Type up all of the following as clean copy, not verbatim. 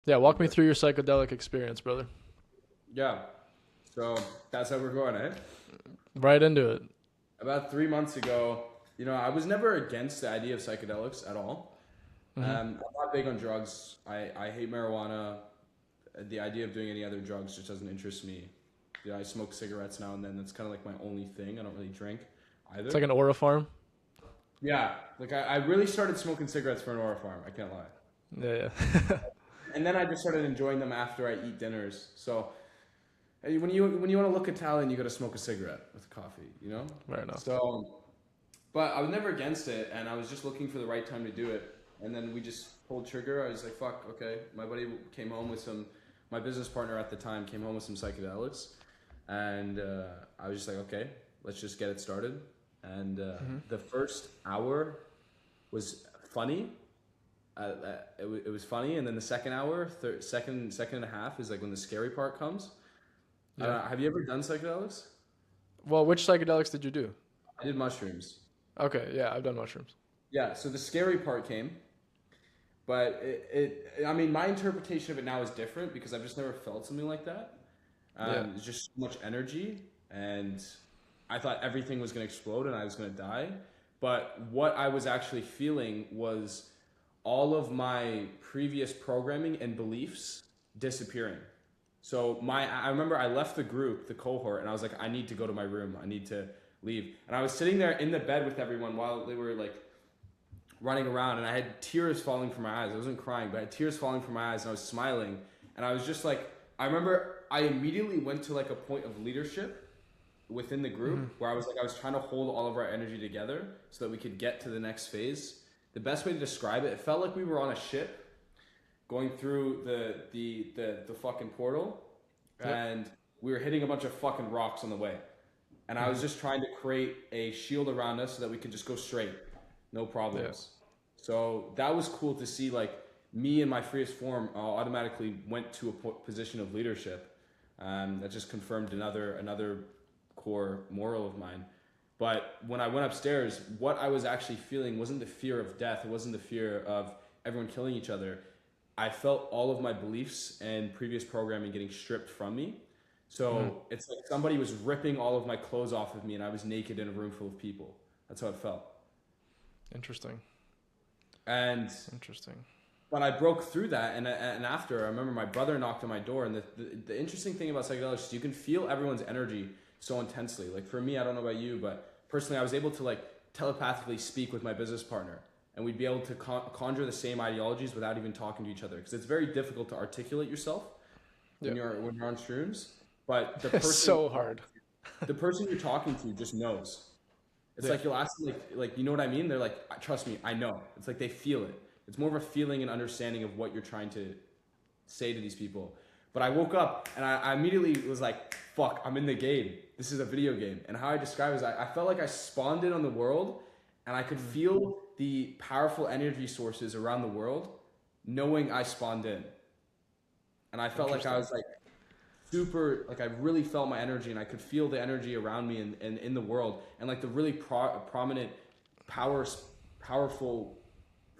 Yeah, walk me through your psychedelic experience, brother. Yeah. So that's how we're going, eh? Right into it. About 3 months ago, I was never against the idea of psychedelics at all. Hmm. I'm not big on drugs. I hate marijuana. The idea of doing any other drugs just doesn't interest me. I smoke cigarettes now and then. That's kind of like my only thing. I don't really drink It's either. like an aura farm. Yeah, like I really started smoking cigarettes for an aura farm. I can't lie. Yeah, yeah. And then I just started enjoying them after I eat dinners. So hey, when you want to look Italian, you got to smoke a cigarette with coffee. Right enough. So, but I was never against it, and I was just looking for the right time to do it. And then we just pulled trigger. I was like, "Fuck, okay." My buddy came home with some. My business partner at the time came home with some psychedelics, and I was just like, "Okay, let's just get it started." And Hmm. the first hour was funny. It was funny, and then the second hour, second and a half is like when the scary part comes. Yeah. Have you ever done psychedelics? Well, which psychedelics did you do? I did mushrooms. Okay, yeah, I've done mushrooms. Yeah, so the scary part came, but I mean, my interpretation of it now is different because I've just never felt something like that. Yeah. There's just so much energy, and I thought everything was going to explode and I was going to die. But what I was actually feeling was all of my previous programming and beliefs disappearing. So I remember I left the group, the cohort, and I was like, I need to go to my room. I need to leave. And I was sitting there in the bed with everyone while they were like running around, and I had tears falling from my eyes. I wasn't crying, but I had tears falling from my eyes, and I was smiling. And I was just like, I remember I immediately went to like a point of leadership within the Hmm. group where I was trying to hold all of our energy together so that we could get to the next phase. The best way to describe it, it felt like we were on a ship going through the fucking portal, Yep. and we were hitting a bunch of fucking rocks on the way. And I was Hmm. just trying to create a shield around us so that we could just go straight, no Yeah. problems. So that was cool to see. Like me in my freest form automatically went to a position of leadership. That just confirmed another core moral of mine. But when I went upstairs, what I was actually feeling wasn't the fear of death. It wasn't the fear of everyone killing each other. I felt all of my beliefs and previous programming getting stripped from me. Hmm. So it's like somebody was ripping all of my clothes off of me and I was naked in a room full of people. That's how it felt. Interesting. And Interesting. but I broke through that, and after I remember my brother knocked on my door, and the interesting thing about psychedelics is you can feel everyone's energy so intensely. Like for me, I don't know about you, but personally, I was able to like telepathically speak with my business partner, and we'd be able to conjure the same ideologies without even talking to each other, because it's very difficult to articulate yourself Yeah. when you're on shrooms. But It's so hard. the person you're talking to just knows. It's Yeah. like you'll ask them like you know what I mean? They're like, trust me, I know. It's like they feel it. It's more of a feeling and understanding of what you're trying to say to these people. But I woke up and I immediately was like, fuck, I'm in the game. This is a video game. And how I describe it is I felt like I spawned in on the world and I could Mm. feel the powerful energy sources around the world knowing I spawned in. And I felt like I Interesting. was like super, like I really felt my energy and I could feel the energy around me and in the world and like the really prominent powers powerful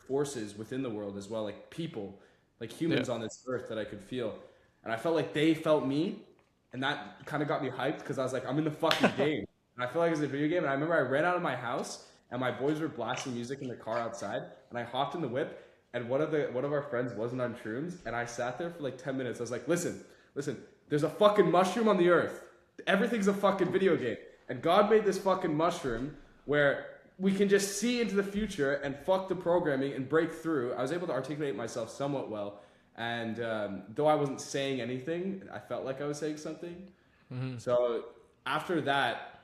forces within the world as well, like people, like Yeah. humans on this earth that I could feel. And I felt like they felt me, and that kind of got me hyped because I was like, I'm in the fucking game. And I felt like it was a video game. And I remember I ran out of my house and my boys were blasting music in the car outside, and I hopped in the whip. And one of our friends wasn't on shrooms, and I sat there for like 10 minutes. I was like, listen, there's a fucking mushroom on the earth. Everything's a fucking video game, and God made this fucking mushroom where we can just see into the future and fuck the programming and break through. I was able to articulate myself somewhat well, and though I wasn't saying anything, I felt like I was saying something. Hmm. So after that,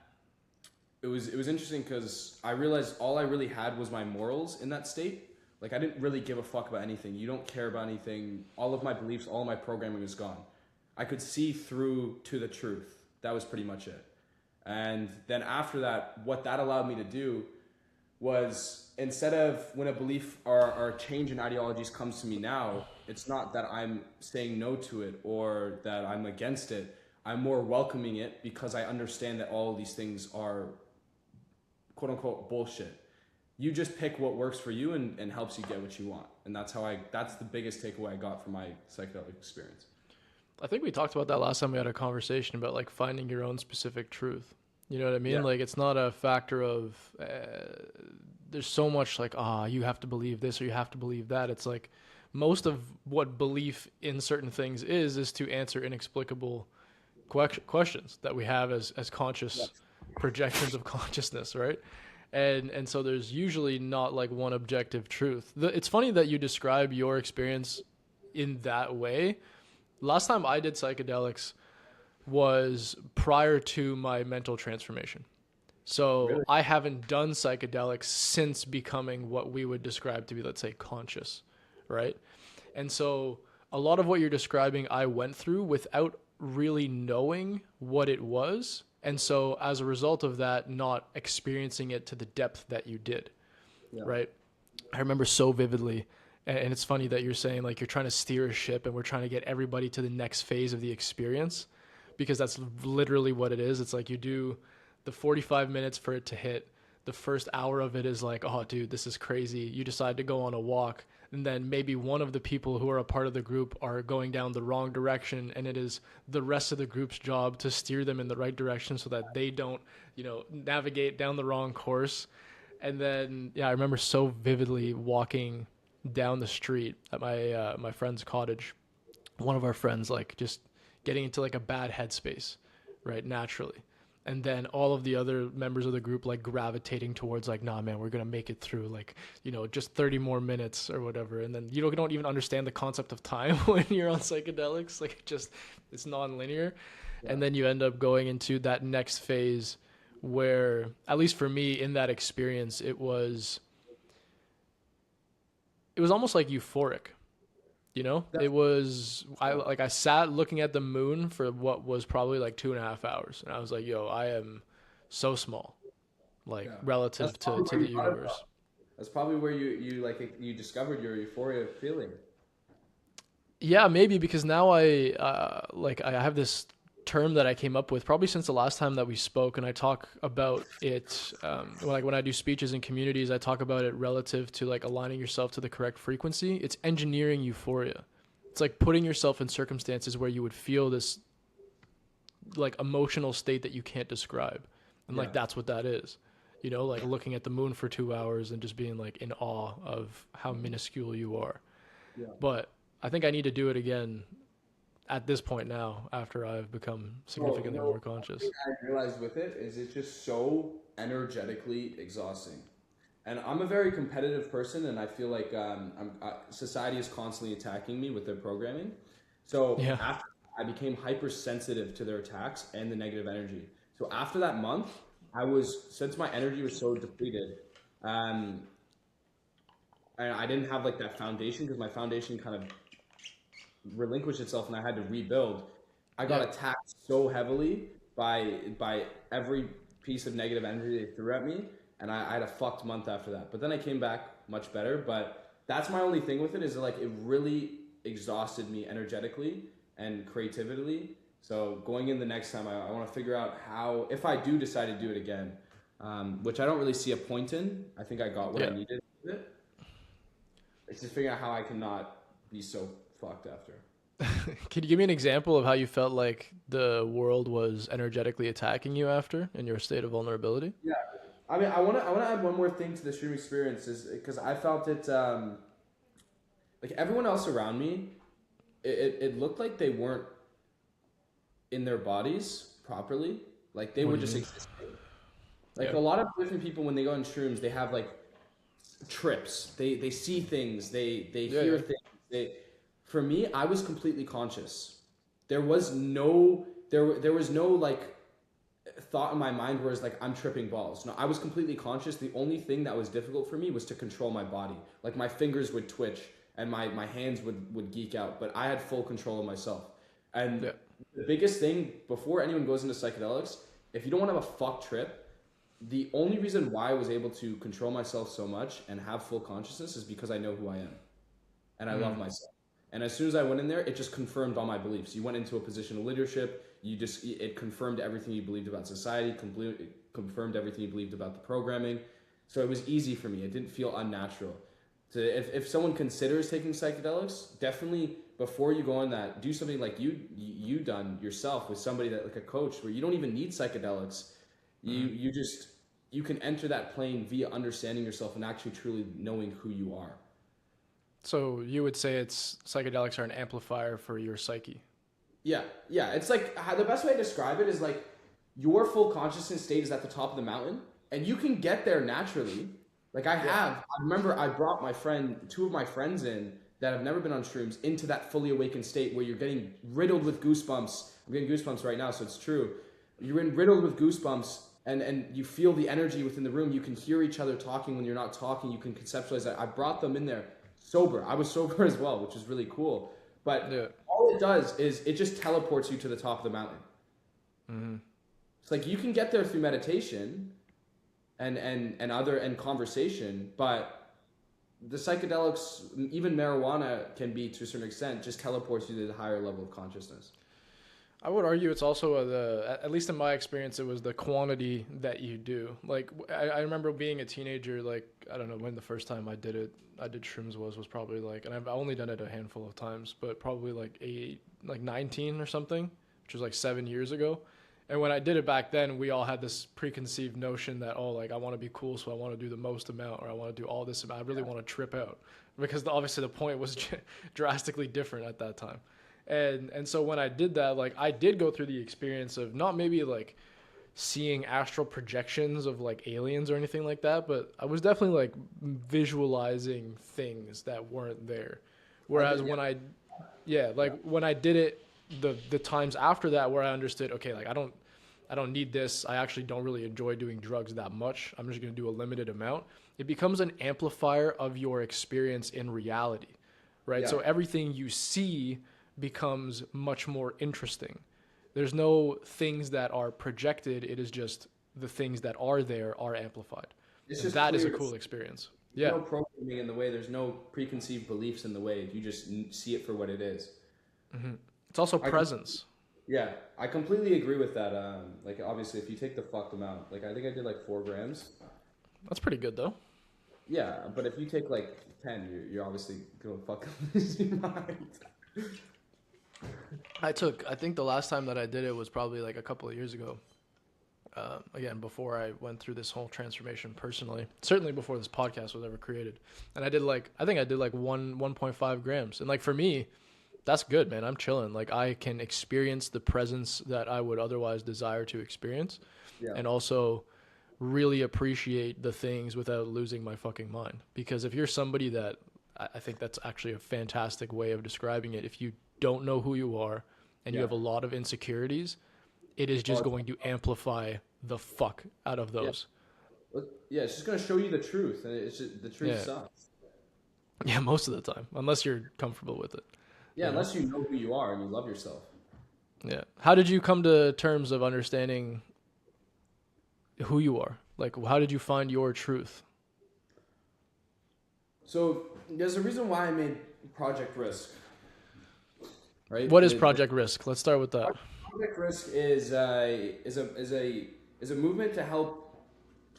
it was interesting because I realized all I really had was my morals in that state. Like I didn't really give a fuck about anything. You don't care about anything. All of my beliefs, all of my programming was gone. I could see through to the truth. That was pretty much it. And then after that, what that allowed me to do was instead of when a belief or a change in ideologies comes to me now, it's not that I'm saying no to it or that I'm against it. I'm more welcoming it because I understand that all of these things are quote unquote bullshit. you just pick what works for you and helps you get what you want. And that's the biggest takeaway I got from my psychedelic experience. I think we talked about that last time we had a conversation about like finding your own specific truth. You know what I mean? Yeah. Like it's not a factor of there's so much like you have to believe this or you have to believe that. It's like most of what belief in certain things is to answer inexplicable questions that we have as conscious projections of consciousness, right? And so there's usually not like one objective truth. It's funny that you describe your experience in that way. Last time I did psychedelics was prior to my mental transformation. So Really? I haven't done psychedelics since becoming what we would describe to be, let's say, conscious, right? And so a lot of what you're describing I went through without really knowing what it was. And so as a result of that, not experiencing it to the depth that you did, right? I remember so vividly, and it's funny that you're saying like you're trying to steer a ship and we're trying to get everybody to the next phase of the experience, because that's literally what it is. It's like you do the 45 minutes for it to hit. The first hour of it is like, oh, dude, this is crazy. You decide to go on a walk. And then maybe one of the people who are a part of the group are going down the wrong direction. And it is the rest of the group's job to steer them in the right direction so that they don't, navigate down the wrong course. And then, I remember so vividly walking down the street at my friend's cottage. One of our friends, like, just getting into like a bad headspace, right, naturally. And then all of the other members of the group like gravitating towards like, nah, man, we're going to make it through like, just 30 more minutes or whatever. And then you don't even understand the concept of time when you're on psychedelics. Like it's non-linear. Yeah. And then you end up going into that next phase where, at least for me in that experience, it was almost like euphoric. It was, I sat looking at the moon for what was probably like 2.5 hours. And I was like, yo, I am so small, relative to the universe. That's probably where you discovered your euphoria feeling. Yeah, maybe, because now I have this term that I came up with probably since the last time that we spoke, and I talk about it when I do speeches in communities. I talk about it relative to like aligning yourself to the correct frequency. It's engineering euphoria. It's like putting yourself in circumstances where you would feel this like emotional state that you can't describe, and like that's what that is. Like looking at the moon for 2 hours and just being like in awe of how minuscule you are. But I think I need to do it again at this point now, after I've become significantly more conscious. I realized with it is it's just so energetically exhausting. And I'm a very competitive person, and I feel like society is constantly attacking me with their programming. So after I became hypersensitive to their attacks and the negative energy. So after that month, since my energy was so depleted, and I didn't have like that foundation, because my foundation kind of relinquished itself and I had to rebuild. I got attacked so heavily by every piece of negative energy they threw at me, and I had a fucked month after that. But then I came back much better. But that's my only thing with it, is like it really exhausted me energetically and creatively. So going in the next time, I want to figure out how, if I do decide to do it again, which I don't really see a point in. I think I got what I needed with it. It's just figuring out how I cannot be so fucked after. Can you give me an example of how you felt like the world was energetically attacking you after in your state of vulnerability? Yeah, I mean, I want to add one more thing to the stream experience, is because I felt it like everyone else around me, it looked like they weren't in their bodies properly, like they were just existing. Like a lot of different people, when they go on shrooms, they have like trips. They see things. They hear things. For me, I was completely conscious. There was no like thought in my mind where it's like I'm tripping balls. No, I was completely conscious. The only thing that was difficult for me was to control my body. Like my fingers would twitch and my hands would geek out, but I had full control of myself. And the biggest thing before anyone goes into psychedelics, if you don't want to have a fuck trip, the only reason why I was able to control myself so much and have full consciousness is because I know who I am and I love myself. And as soon as I went in there, it just confirmed all my beliefs. You went into a position of leadership. It confirmed everything you believed about society, confirmed everything you believed about the programming. So it was easy for me. It didn't feel unnatural. So if someone considers taking psychedelics, definitely before you go on that, do something like you done yourself with somebody that like a coach where you don't even need psychedelics. You can enter that plane via understanding yourself and actually truly knowing who you are. So you would say psychedelics are an amplifier for your psyche. Yeah. It's like the best way to describe it is like your full consciousness state is at the top of the mountain, and you can get there naturally. Like I remember I brought two of my friends in that have never been on shrooms into that fully awakened state where you're getting riddled with goosebumps. I'm getting goosebumps right now, so it's true. You're riddled with goosebumps, and you feel the energy within the room. You can hear each other talking when you're not talking. You can conceptualize that. I brought them in there sober. I was sober as well, which is really cool. But all it does is it just teleports you to the top of the mountain. Mm-hmm. It's like you can get there through meditation and conversation, but the psychedelics, even marijuana, can be to a certain extent just teleports you to the higher level of consciousness. I would argue it's also at least in my experience, it was the quantity that you do. Like I remember being a teenager, like I don't know when the first time I did shrooms was probably like, and I've only done it a handful of times, but probably like 19 or something, which was like 7 years ago. And when I did it back then, we all had this preconceived notion that, oh, like I want to be cool, so I want to do the most amount, or I want to do all this amount. I really want to trip out, because obviously the point was drastically different at that time. And so when I did that, like I did go through the experience of not maybe like seeing astral projections of like aliens or anything like that, but I was definitely like visualizing things that weren't there. Whereas when I did it, the times after that where I understood, okay, like I don't need this. I actually don't really enjoy doing drugs that much. I'm just going to do a limited amount. It becomes an amplifier of your experience in reality, right? Yeah. So everything you see becomes much more interesting. There's no things that are projected. It is just the things that are there are amplified. That is a cool experience. There's no programming in the way. There's no preconceived beliefs in the way. You just see it for what it is. Mm-hmm. It's also presence. I completely agree with that. Like obviously, if you take the fucked amount, like I think I did like 4 grams. That's pretty good though. Yeah, but if you take like 10, you're obviously gonna fucking lose your mind. I think the last time that I did it was probably like a couple of years ago. Again, before I went through this whole transformation personally, certainly before this podcast was ever created. And I think I did like 1.5 grams. And like for me, that's good, man. I'm chilling. Like I can experience the presence that I would otherwise desire to experience. Yeah. And also really appreciate the things without losing my fucking mind. Because if you're somebody that, I think that's actually a fantastic way of describing it. If you don't know who you are and you have a lot of insecurities, it is just going to amplify the fuck out of those. Yeah, it's just going to show you the truth, and it's just, the truth sucks. Yeah, most of the time, unless you're comfortable with it. Yeah, unless you know who you are and you love yourself. Yeah. How did you come to terms of understanding who you are? Like, how did you find your truth? So there's a reason why I made Project Risk. Right? What is Project Risk? Let's start with that. Project Risk is a movement to help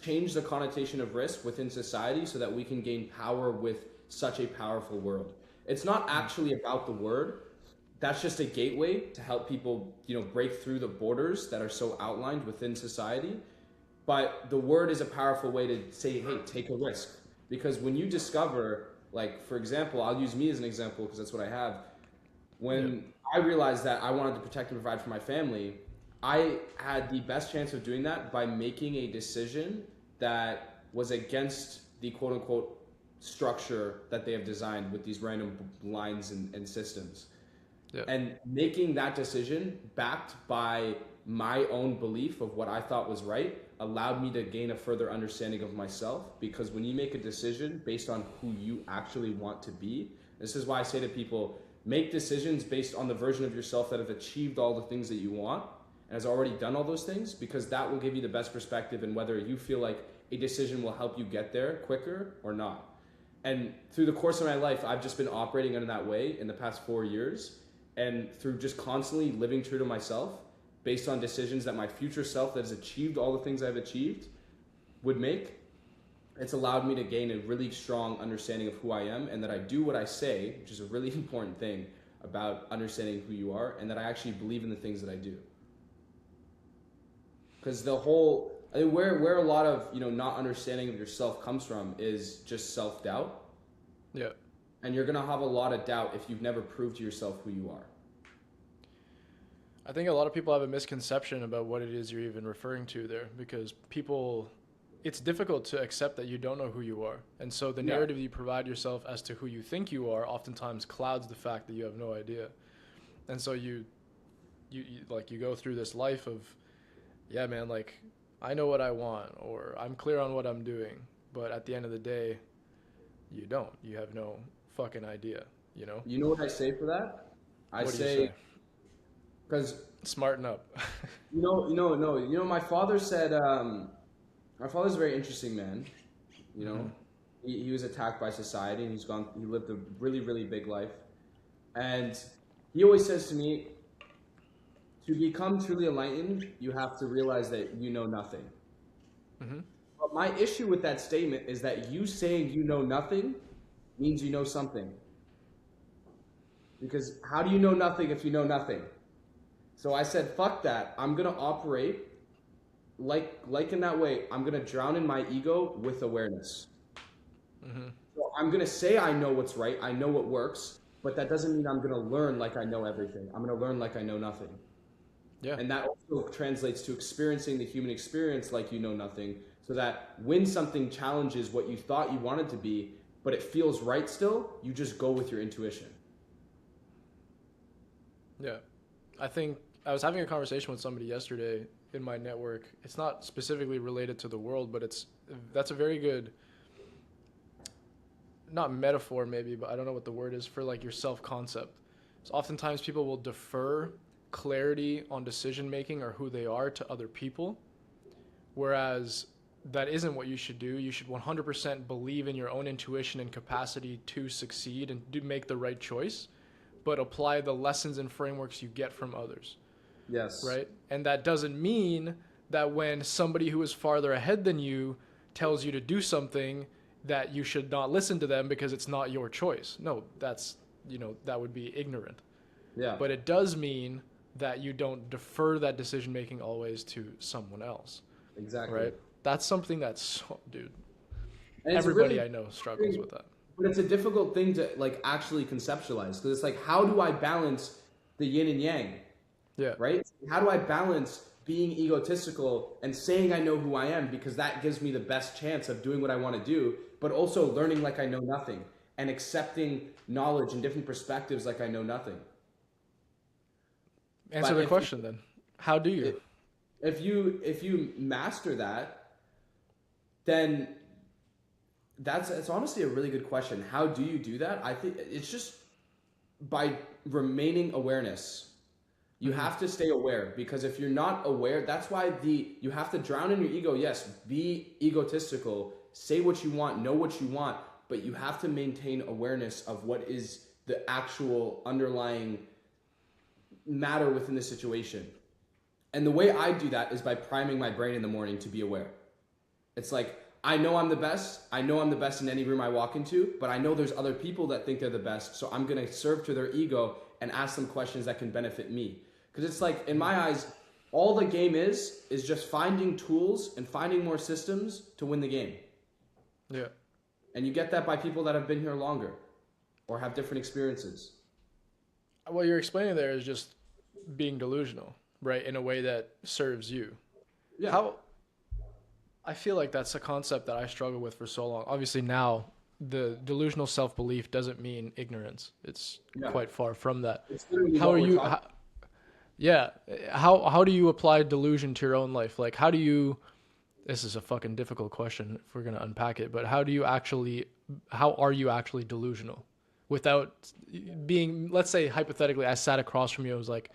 change the connotation of risk within society so that we can gain power with such a powerful world. It's not actually about the word. That's just a gateway to help people, break through the borders that are so outlined within society. But the word is a powerful way to say, hey, take a risk. Because when you discover, like, for example, I'll use me as an example because that's what I have. When I realized that I wanted to protect and provide for my family, I had the best chance of doing that by making a decision that was against the quote-unquote structure that they have designed with these random lines and systems. Yeah. And making that decision backed by my own belief of what I thought was right allowed me to gain a further understanding of myself, because when you make a decision based on who you actually want to be, this is why I say to people, make decisions based on the version of yourself that have achieved all the things that you want and has already done all those things, because that will give you the best perspective in whether you feel like a decision will help you get there quicker or not. And through the course of my life, I've just been operating in that way in the past 4 years. And through just constantly living true to myself based on decisions that my future self that has achieved all the things I've achieved would make, it's allowed me to gain a really strong understanding of who I am, and that I do what I say, which is a really important thing about understanding who you are, and that I actually believe in the things that I do. Because I think where a lot of, you know, not understanding of yourself comes from is just self-doubt. Yeah. And you're gonna have a lot of doubt if you've never proved to yourself who you are. I think a lot of people have a misconception about what it is you're even referring to there, because it's difficult to accept that you don't know who you are. And so the narrative you provide yourself as to who you think you are oftentimes clouds the fact that you have no idea. And so you go through this life of, yeah, man, like, I know what I want, or I'm clear on what I'm doing. But at the end of the day, you don't. You have no fucking idea, you know? You know what I say for that? What do you say? Because smarten up. no. My father said, my father's a very interesting man. You know, he was attacked by society, and he lived a really, really big life. And he always says to me, to become truly enlightened, you have to realize that you know nothing. Mm-hmm. But my issue with that statement is that you saying you know nothing means you know something. Because how do you know nothing if you know nothing? So I said, fuck that. I'm going to operate like in that way. I'm going to drown in my ego with awareness. Mm-hmm. So I'm going to say I know what's right. I know what works. But that doesn't mean I'm going to learn like I know everything. I'm going to learn like I know nothing. Yeah. And that also translates to experiencing the human experience like you know nothing. So that when something challenges what you thought you wanted to be, but it feels right still, you just go with your intuition. Yeah. I think I was having a conversation with somebody yesterday in my network. It's not specifically related to the world, but that's a very good, not metaphor maybe, but I don't know what the word is for, like, your self-concept. So oftentimes people will defer clarity on decision making or who they are to other people, whereas that isn't what you should do. You should 100% believe in your own intuition and capacity to succeed and make the right choice, but apply the lessons and frameworks you get from others. Yes. Right? And that doesn't mean that when somebody who is farther ahead than you tells you to do something, that you should not listen to them because it's not your choice. No, that would be ignorant. Yeah. But it does mean that you don't defer that decision making always to someone else. Exactly. Right? That's something that's, dude, and everybody I know struggles with that. But it's a difficult thing to, like, actually conceptualize, because it's like, how do I balance the yin and yang? Yeah. Right? How do I balance being egotistical and saying I know who I am, because that gives me the best chance of doing what I want to do, but also learning like I know nothing and accepting knowledge and different perspectives like I know nothing? Answer the question then. How do you? If you master that, then it's honestly a really good question. How do you do that? I think it's just by remaining awareness. You have to stay aware, because if you're not aware, that's why you have to drown in your ego. Yes, be egotistical, say what you want, know what you want, but you have to maintain awareness of what is the actual underlying matter within the situation. And the way I do that is by priming my brain in the morning to be aware. It's like, I know I'm the best. I know I'm the best in any room I walk into, but I know there's other people that think they're the best. So I'm going to serve to their ego and ask them questions that can benefit me. Because it's like, in my eyes, all the game is just finding tools and finding more systems to win the game. Yeah. And you get that by people that have been here longer or have different experiences. What you're explaining there is just being delusional, right? In a way that serves you. Yeah. I feel like that's a concept that I struggle with for so long. Obviously now, the delusional self-belief doesn't mean ignorance. It's quite far from that. How are you? How do you apply delusion to your own life? Like, how do you? This is a fucking difficult question if we're gonna unpack it. But how are you actually delusional, without being? Let's say hypothetically, I sat across from you. I was like,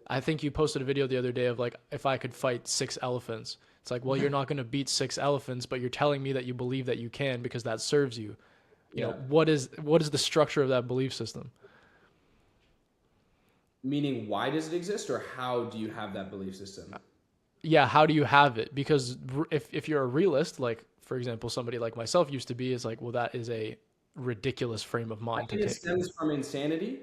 I think you posted a video the other day of, like, if I could fight 6 elephants. It's like, well, you're not going to beat 6 elephants, but you're telling me that you believe that you can because that serves you. You know, what is the structure of that belief system? Meaning, why does it exist, or how do you have that belief system? yeah, how do you have it? Because if you're a realist, like for example, somebody like myself used to be, is like, well, that is a ridiculous frame of I mind to think it take. stems from insanity.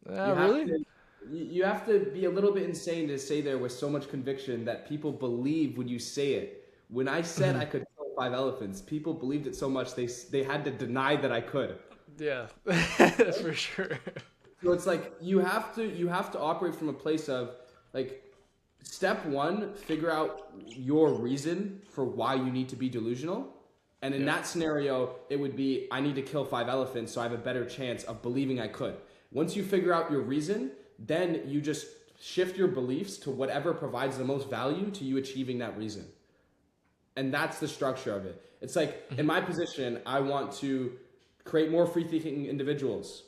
You have Really? to you have to be a little bit insane to say there with so much conviction that people believe when you say it. When I said I could kill 5 elephants, people believed it so much they had to deny that I could. Yeah, for sure. So it's like you have to operate from a place of like step one, figure out your reason for why you need to be delusional. And in Yeah. that scenario, it would be I need to kill 5 elephants so I have a better chance of believing I could. Once you figure out your reason, then you just shift your beliefs to whatever provides the most value to you achieving that reason. And that's the structure of it. It's like in my position, I want to create more free thinking individuals,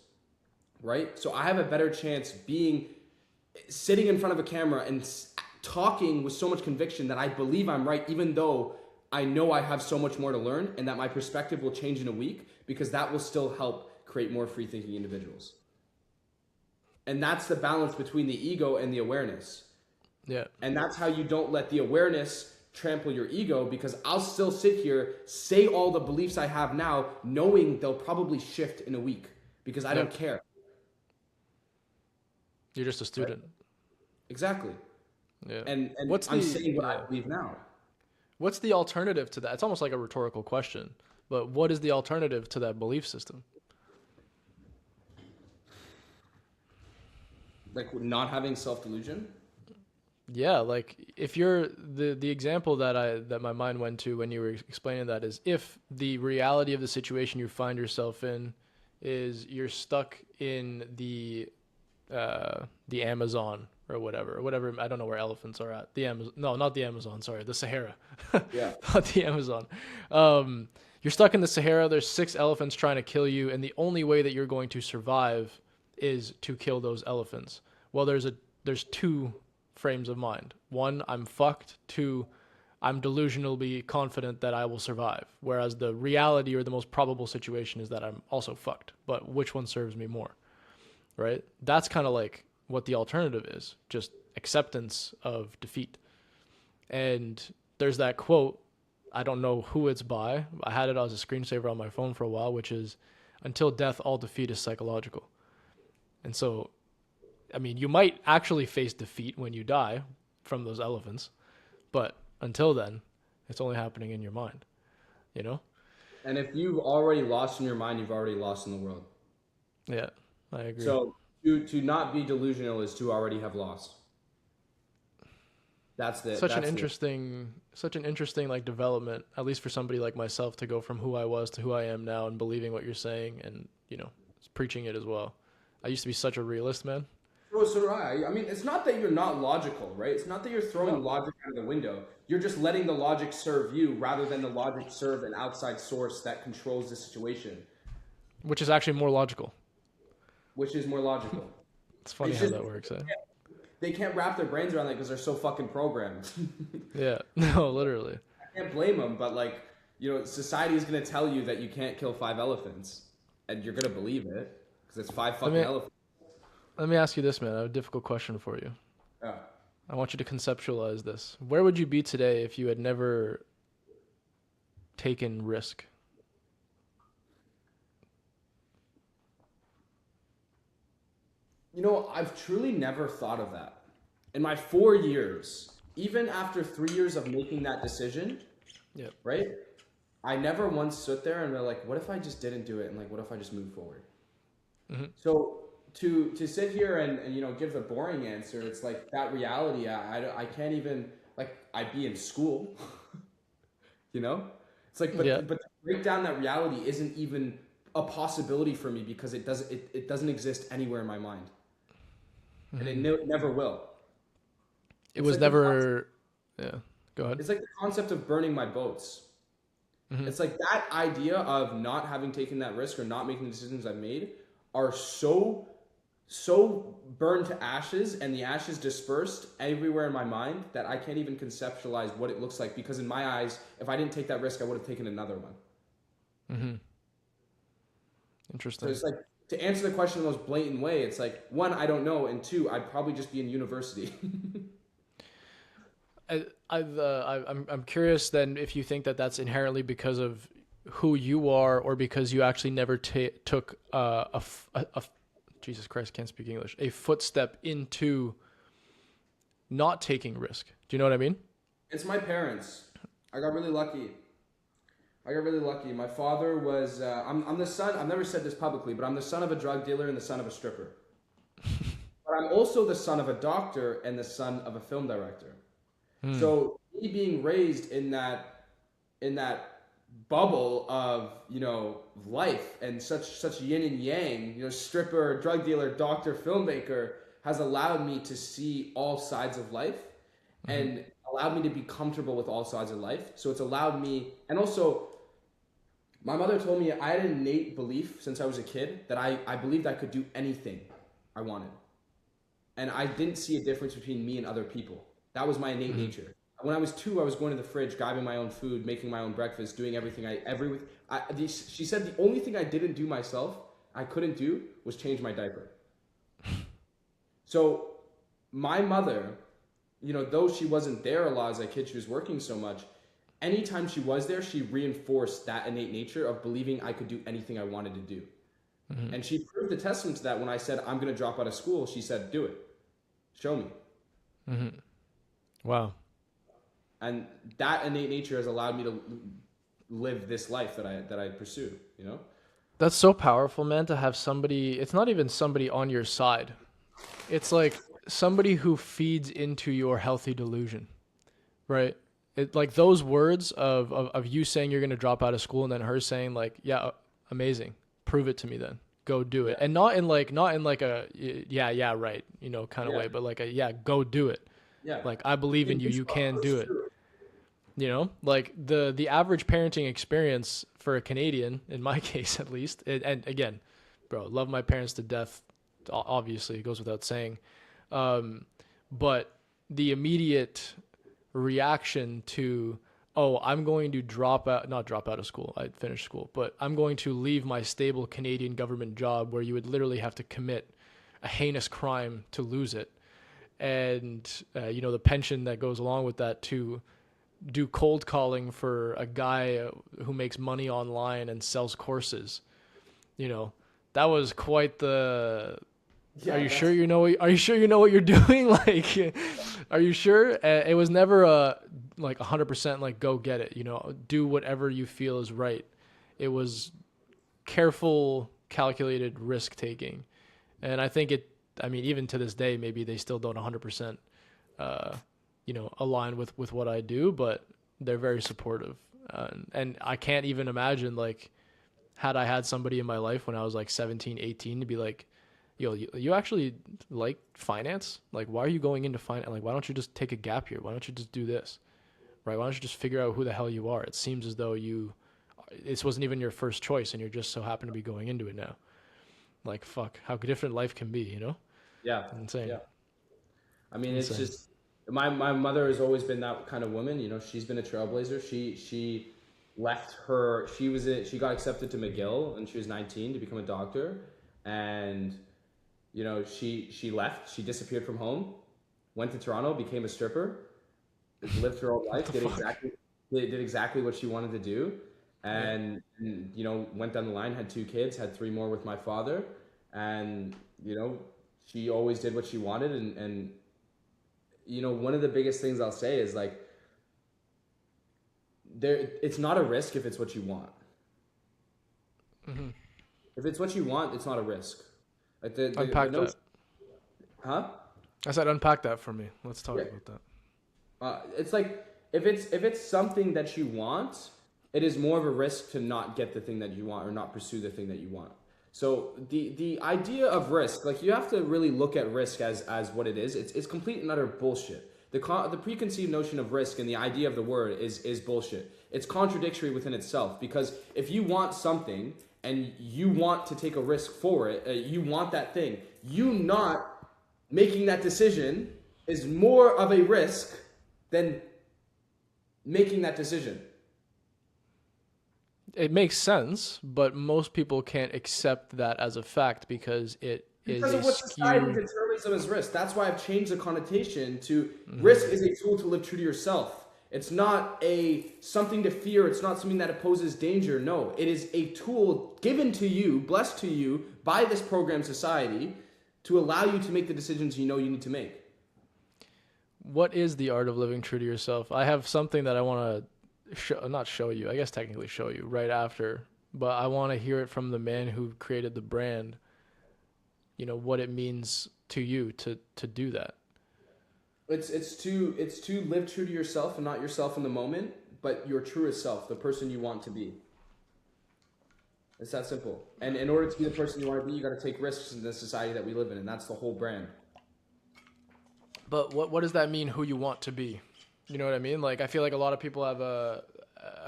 right? So I have a better chance being sitting in front of a camera and talking with so much conviction that I believe I'm right, even though I know I have so much more to learn and that my perspective will change in a week because that will still help create more free thinking individuals. And that's the balance between the ego and the awareness. Yeah. And that's how you don't let the awareness trample your ego, because I'll still sit here, say all the beliefs I have now, knowing they'll probably shift in a week because I don't care. You're just a student. Right? Exactly. Yeah. And I'm saying what I believe now. What's the alternative to that? It's almost like a rhetorical question, but what is the alternative to that belief system? Like not having self-delusion? Yeah, like if you're the example that my mind went to when you were explaining that is if the reality of the situation you find yourself in is you're stuck in the Amazon or whatever. I don't know where elephants are at. The Amazon, no, not the Amazon. Sorry, the Sahara. Yeah. Not the Amazon. You're stuck in the Sahara. There's 6 elephants trying to kill you, and the only way that you're going to survive is to kill those elephants. Well, there's 2 frames of mind. 1, I'm fucked. 2, I'm delusionally confident that I will survive. Whereas the reality or the most probable situation is that I'm also fucked. But which one serves me more? Right? That's kind of like what the alternative is. Just acceptance of defeat. And there's that quote, I don't know who it's by. I had it as a screensaver on my phone for a while, which is, until death, all defeat is psychological. And so, I mean, you might actually face defeat when you die from those elephants, but until then, it's only happening in your mind, you know? And if you've already lost in your mind, you've already lost in the world. Yeah, I agree. So to not be delusional is to already have lost. That's the Such an interesting like development, at least for somebody like myself, to go from who I was to who I am now and believing what you're saying and, preaching it as well. I used to be such a realist, man. Oh, so do I. I mean, it's not that you're not logical, right? It's not that you're throwing logic out of the window. You're just letting the logic serve you rather than the logic serve an outside source that controls the situation. Which is actually more logical. Which is more logical. It's funny how that works, eh? They can't wrap their brains around that because they're so fucking programmed. Yeah, no, literally. I can't blame them, but society is going to tell you that you can't kill 5 elephants, and you're going to believe it because it's 5 fucking elephants. Let me ask you this, man. I have a difficult question for you. Yeah. I want you to conceptualize this. Where would you be today if you had never taken risk? I've truly never thought of that. In my 4 years, even after 3 years of making that decision, Yep. right? I never once stood there and were like, what if I just didn't do it? And what if I just moved forward? Mm-hmm. So to sit here and give the boring answer, it's like that reality. I can't even, I'd be in school, It's like, but to break down that reality isn't even a possibility for me because it doesn't exist anywhere in my mind. Mm-hmm. And it never will. It was never, yeah, go ahead. It's like the concept of burning my boats. Mm-hmm. It's like that idea of not having taken that risk or not making the decisions I've made are so burned to ashes and the ashes dispersed everywhere in my mind that I can't even conceptualize what it looks like because in my eyes, if I didn't take that risk, I would have taken another one. Mm-hmm. Interesting. So it's like, to answer the question in the most blatant way, it's like, 1, I don't know, and 2, I'd probably just be in university. I'm curious then if you think that that's inherently because of who you are, or because you actually never took Jesus Christ, can't speak English, a footstep into not taking risk. Do you know what I mean? It's my parents. I got really lucky. My father was, I'm the son, I've never said this publicly, but I'm the son of a drug dealer and the son of a stripper. But I'm also the son of a doctor and the son of a film director. So me being raised in that bubble of, life and such yin and yang, stripper, drug dealer, doctor, filmmaker, has allowed me to see all sides of life and allowed me to be comfortable with all sides of life. So it's allowed me, and also my mother told me I had an innate belief since I was a kid that I believed I could do anything I wanted. And I didn't see a difference between me and other people. That was my innate nature. When I was 2, I was going to the fridge, grabbing my own food, making my own breakfast, doing everything she said the only thing I didn't do myself, I couldn't do, was change my diaper. So my mother, though she wasn't there a lot as a kid, she was working so much. Anytime she was there, she reinforced that innate nature of believing I could do anything I wanted to do. And she proved the testament to that when I said, I'm going to drop out of school. She said, do it. Show me. Wow. And that innate nature has allowed me to live this life that I pursue, That's so powerful, man, to have somebody, it's not even somebody on your side. It's like somebody who feeds into your healthy delusion, right? It, like those words of you saying you're going to drop out of school and then her saying like, yeah, amazing. Prove it to me then. Go do it. And not in like a, yeah, right, kind of way, but like go do it. Yeah. Like, I believe in you. You can do it. Like the average parenting experience for a Canadian, in my case at least, and again, bro, love my parents to death. Obviously, it goes without saying. But the immediate reaction to, oh, I'm going to not drop out of school. I finished school, but I'm going to leave my stable Canadian government job where you would literally have to commit a heinous crime to lose it. And, the pension that goes along with that, to do cold calling for a guy who makes money online and sells courses. That was quite the, are you sure you know what you're doing? Like, are you sure? It was never a, like 100% like, go get it, do whatever you feel is right. It was careful, calculated risk taking. And I think even to this day, maybe they still don't 100%, align with what I do, but they're very supportive. And I can't even imagine, like, had I had somebody in my life when I was like 17, 18 to be like, yo, you actually like finance? Like, why are you going into finance? Like, why don't you just take a gap year? Why don't you just do this? Right? Why don't you just figure out who the hell you are? It seems as though this wasn't even your first choice and you're just so happen to be going into it now. Like, fuck, how different life can be, Yeah. Insane. Yeah. I mean, it's just, my mother has always been that kind of woman. She's been a trailblazer. She left she got accepted to McGill when she was 19 to become a doctor. And, she left, she disappeared from home, went to Toronto, became a stripper, lived her whole life, did exactly what she wanted to do. And, went down the line, had 2 kids, had 3 more with my father. And, she always did what she wanted. And one of the biggest things I'll say is like, it's not a risk if it's what you want. If it's what you want, it's not a risk. Like unpack that. Huh? I said unpack that for me. Let's talk about that. It's like, if it's something that you want, it is more of a risk to not get the thing that you want or not pursue the thing that you want. So the idea of risk, like, you have to really look at risk as what it is. It's complete and utter bullshit. The preconceived notion of risk and the idea of the word is bullshit. It's contradictory within itself, because if you want something and you want to take a risk for it, you want that thing, you not making that decision is more of a risk than making that decision. It makes sense, but most people can't accept that as a fact because it is Because a of what society skewed. determines them as risk. That's why I've changed the connotation to risk is a tool to live true to yourself. It's not a something to fear. It's not something that poses danger. No, it is a tool given to you, blessed to you by this program society to allow you to make the decisions you know you need to make. What is the art of living true to yourself? I have something that I want to not show you, I guess technically show you right after, but I want to hear it from the man who created the brand, you know, what it means to you to do that. It's to live true to yourself and not yourself in the moment, but your truest self, the person you want to be. It's that simple. And in order to be the person you want to be, you got to take risks in the society that we live in, and that's the whole brand. But what does that mean, who you want to be? You know what I mean? Like, I feel like a lot of people have a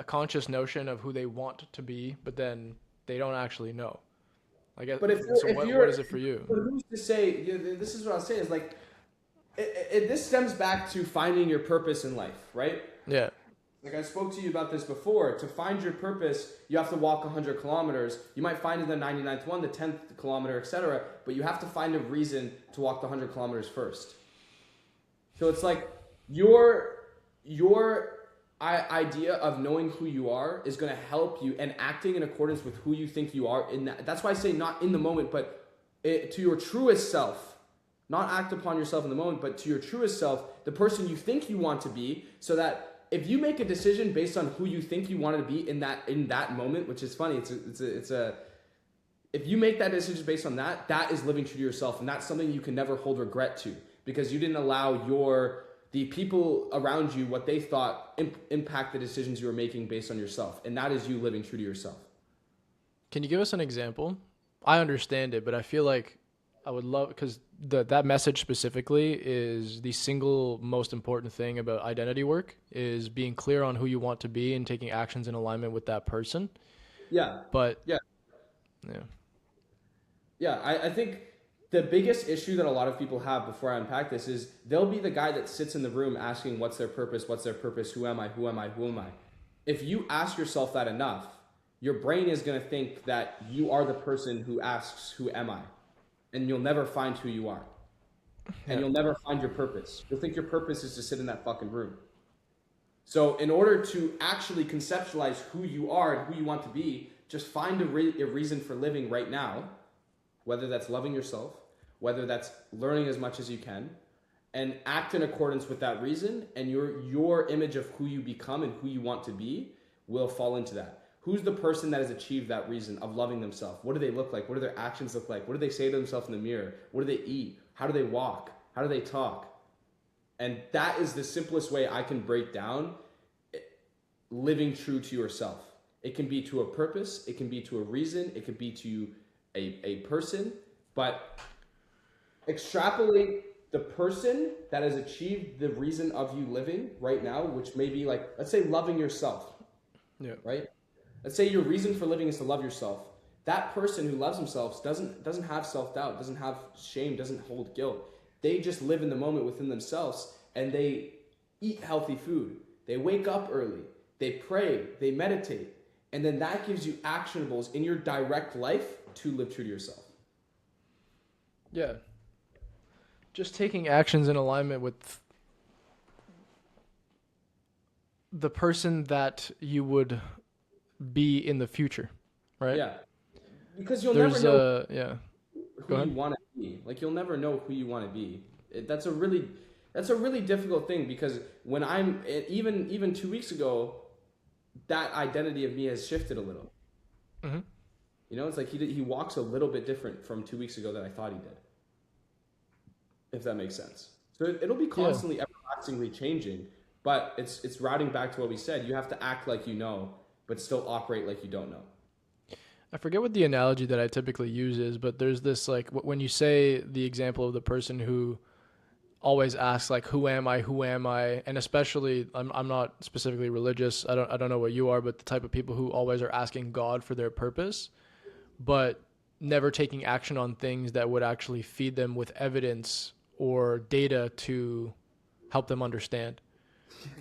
conscious notion of who they want to be, but then they don't actually know. I guess. But what is it for you? But who's to say? This is what I'll say is like, this stems back to finding your purpose in life, right? Yeah. Like I spoke to you about this before. To find your purpose, you have to walk 100 kilometers. You might find the 99th one, the 10th kilometer, etc. But you have to find a reason to walk the 100 kilometers first. So it's like your idea of knowing who you are is going to help you, and acting in accordance with who you think you are. That's why I say not in the moment, but to your truest self. Not act upon yourself in the moment, but to your truest self, the person you think you want to be, so that if you make a decision based on who you think you want to be in that moment, which is funny, if you make that decision based on that, that is living true to yourself, and that's something you can never hold regret to, because you didn't allow the people around you, what they thought, impact the decisions you were making based on yourself, and that is you living true to yourself. Can you give us an example? I understand it, but I feel like I would love, because that message specifically is the single most important thing about identity work, is being clear on who you want to be and taking actions in alignment with that person. Yeah. But yeah. I think the biggest issue that a lot of people have, before I unpack this, is they'll be the guy that sits in the room asking, what's their purpose, who am I? If you ask yourself that enough, your brain is going to think that you are the person who asks, who am I? And you'll never find who you are. And you'll never find your purpose. You'll think your purpose is to sit in that fucking room. So in order to actually conceptualize who you are and who you want to be, just find a reason for living right now, whether that's loving yourself, whether that's learning as much as you can, and act in accordance with that reason, and your image of who you become and who you want to be will fall into that. Who's the person that has achieved that reason of loving themselves? What do they look like? What do their actions look like? What do they say to themselves in the mirror? What do they eat? How do they walk? How do they talk? And that is the simplest way I can break down living true to yourself. It can be to a purpose. It can be to a reason. It can be to a person. But extrapolate the person that has achieved the reason of you living right now, which may be like, let's say, loving yourself. Yeah. Right? Let's say your reason for living is to love yourself. That person who loves themselves doesn't have self-doubt, doesn't have shame, doesn't hold guilt. They just live in the moment within themselves, and they eat healthy food. They wake up early. They pray. They meditate. And then that gives you actionables in your direct life to live true to yourself. Yeah. Just taking actions in alignment with the person that you would be in the future, right? Yeah. Because you'll never know who you want to be. Like, you'll never know who you want to be. That's a really difficult thing, because when even 2 weeks ago, that identity of me has shifted a little. Mm-hmm. You know, it's like he walks a little bit different from 2 weeks ago than I thought he did. If that makes sense. So it'll be constantly, everlastingly changing, but it's routing back to what we said. You have to act like you know, but still operate like you don't know. I forget what the analogy that I typically use is, but there's this, like, when you say the example of the person who always asks, like, who am I? And especially, I'm not specifically religious. I don't know what you are, but the type of people who always are asking God for their purpose, but never taking action on things that would actually feed them with evidence or data to help them understand.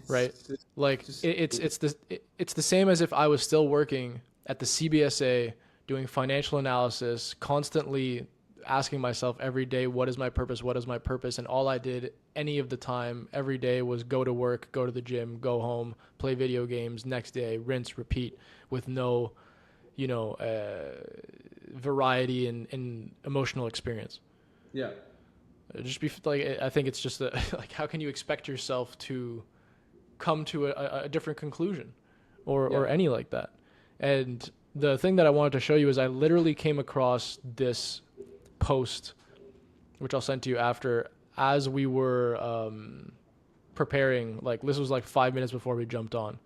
Right? Like, it's the same as if I was still working at the CBSA doing financial analysis, constantly asking myself every day, what is my purpose? What is my purpose? And all I did any of the time, every day, was go to work, go to the gym, go home, play video games, next day, rinse, repeat, with no, variety and emotional experience. Yeah. Just be like, I think it's just like, how can you expect yourself to come to a different conclusion or any like that? And the thing that I wanted to show you is I literally came across this post, which I'll send to you after, as we were preparing. Like, this was like 5 minutes before we jumped on.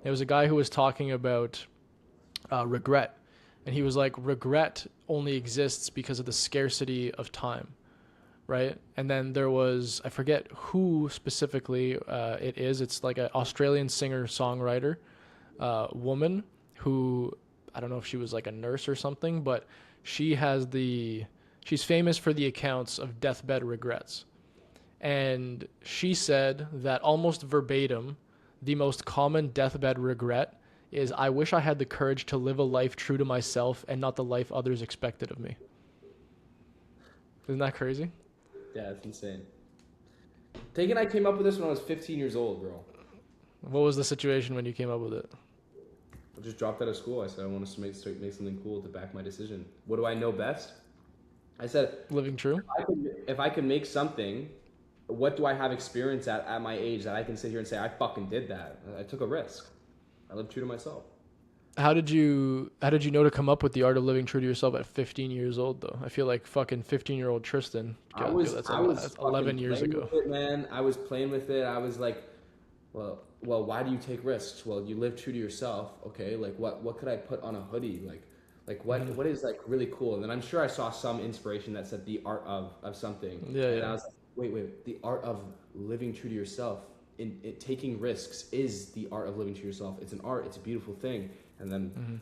It was a guy who was talking about regret. And he was like, regret only exists because of the scarcity of time, right? And then there was, I forget who specifically it is. It's like an Australian singer-songwriter woman who, I don't know if she was like a nurse or something, but she's famous for the accounts of deathbed regrets. And she said that almost verbatim, the most common deathbed regret is, I wish I had the courage to live a life true to myself and not the life others expected of me. Isn't that crazy? Yeah, it's insane. Tate and I came up with this when I was 15 years old, bro. What was the situation when you came up with it? I just dropped out of school. I said I wanted to make something cool to back my decision. What do I know best? I said, living true. If I could make something, what do I have experience at my age that I can sit here and say I fucking did that? I took a risk. I lived true to myself. How did you know to come up with the art of living true to yourself at 15 years old, though? I feel like fucking 15-year-old Tristan. That's 11 years ago. It, man. I was playing with it. I was like, well, why do you take risks? Well, you live true to yourself. Okay, like what could I put on a hoodie? Like what is like really cool? And then I'm sure I saw some inspiration that said the art of something. Yeah. And I was like, wait, the art of living true to yourself. Taking risks is the art of living to yourself. It's an art. It's a beautiful thing. And then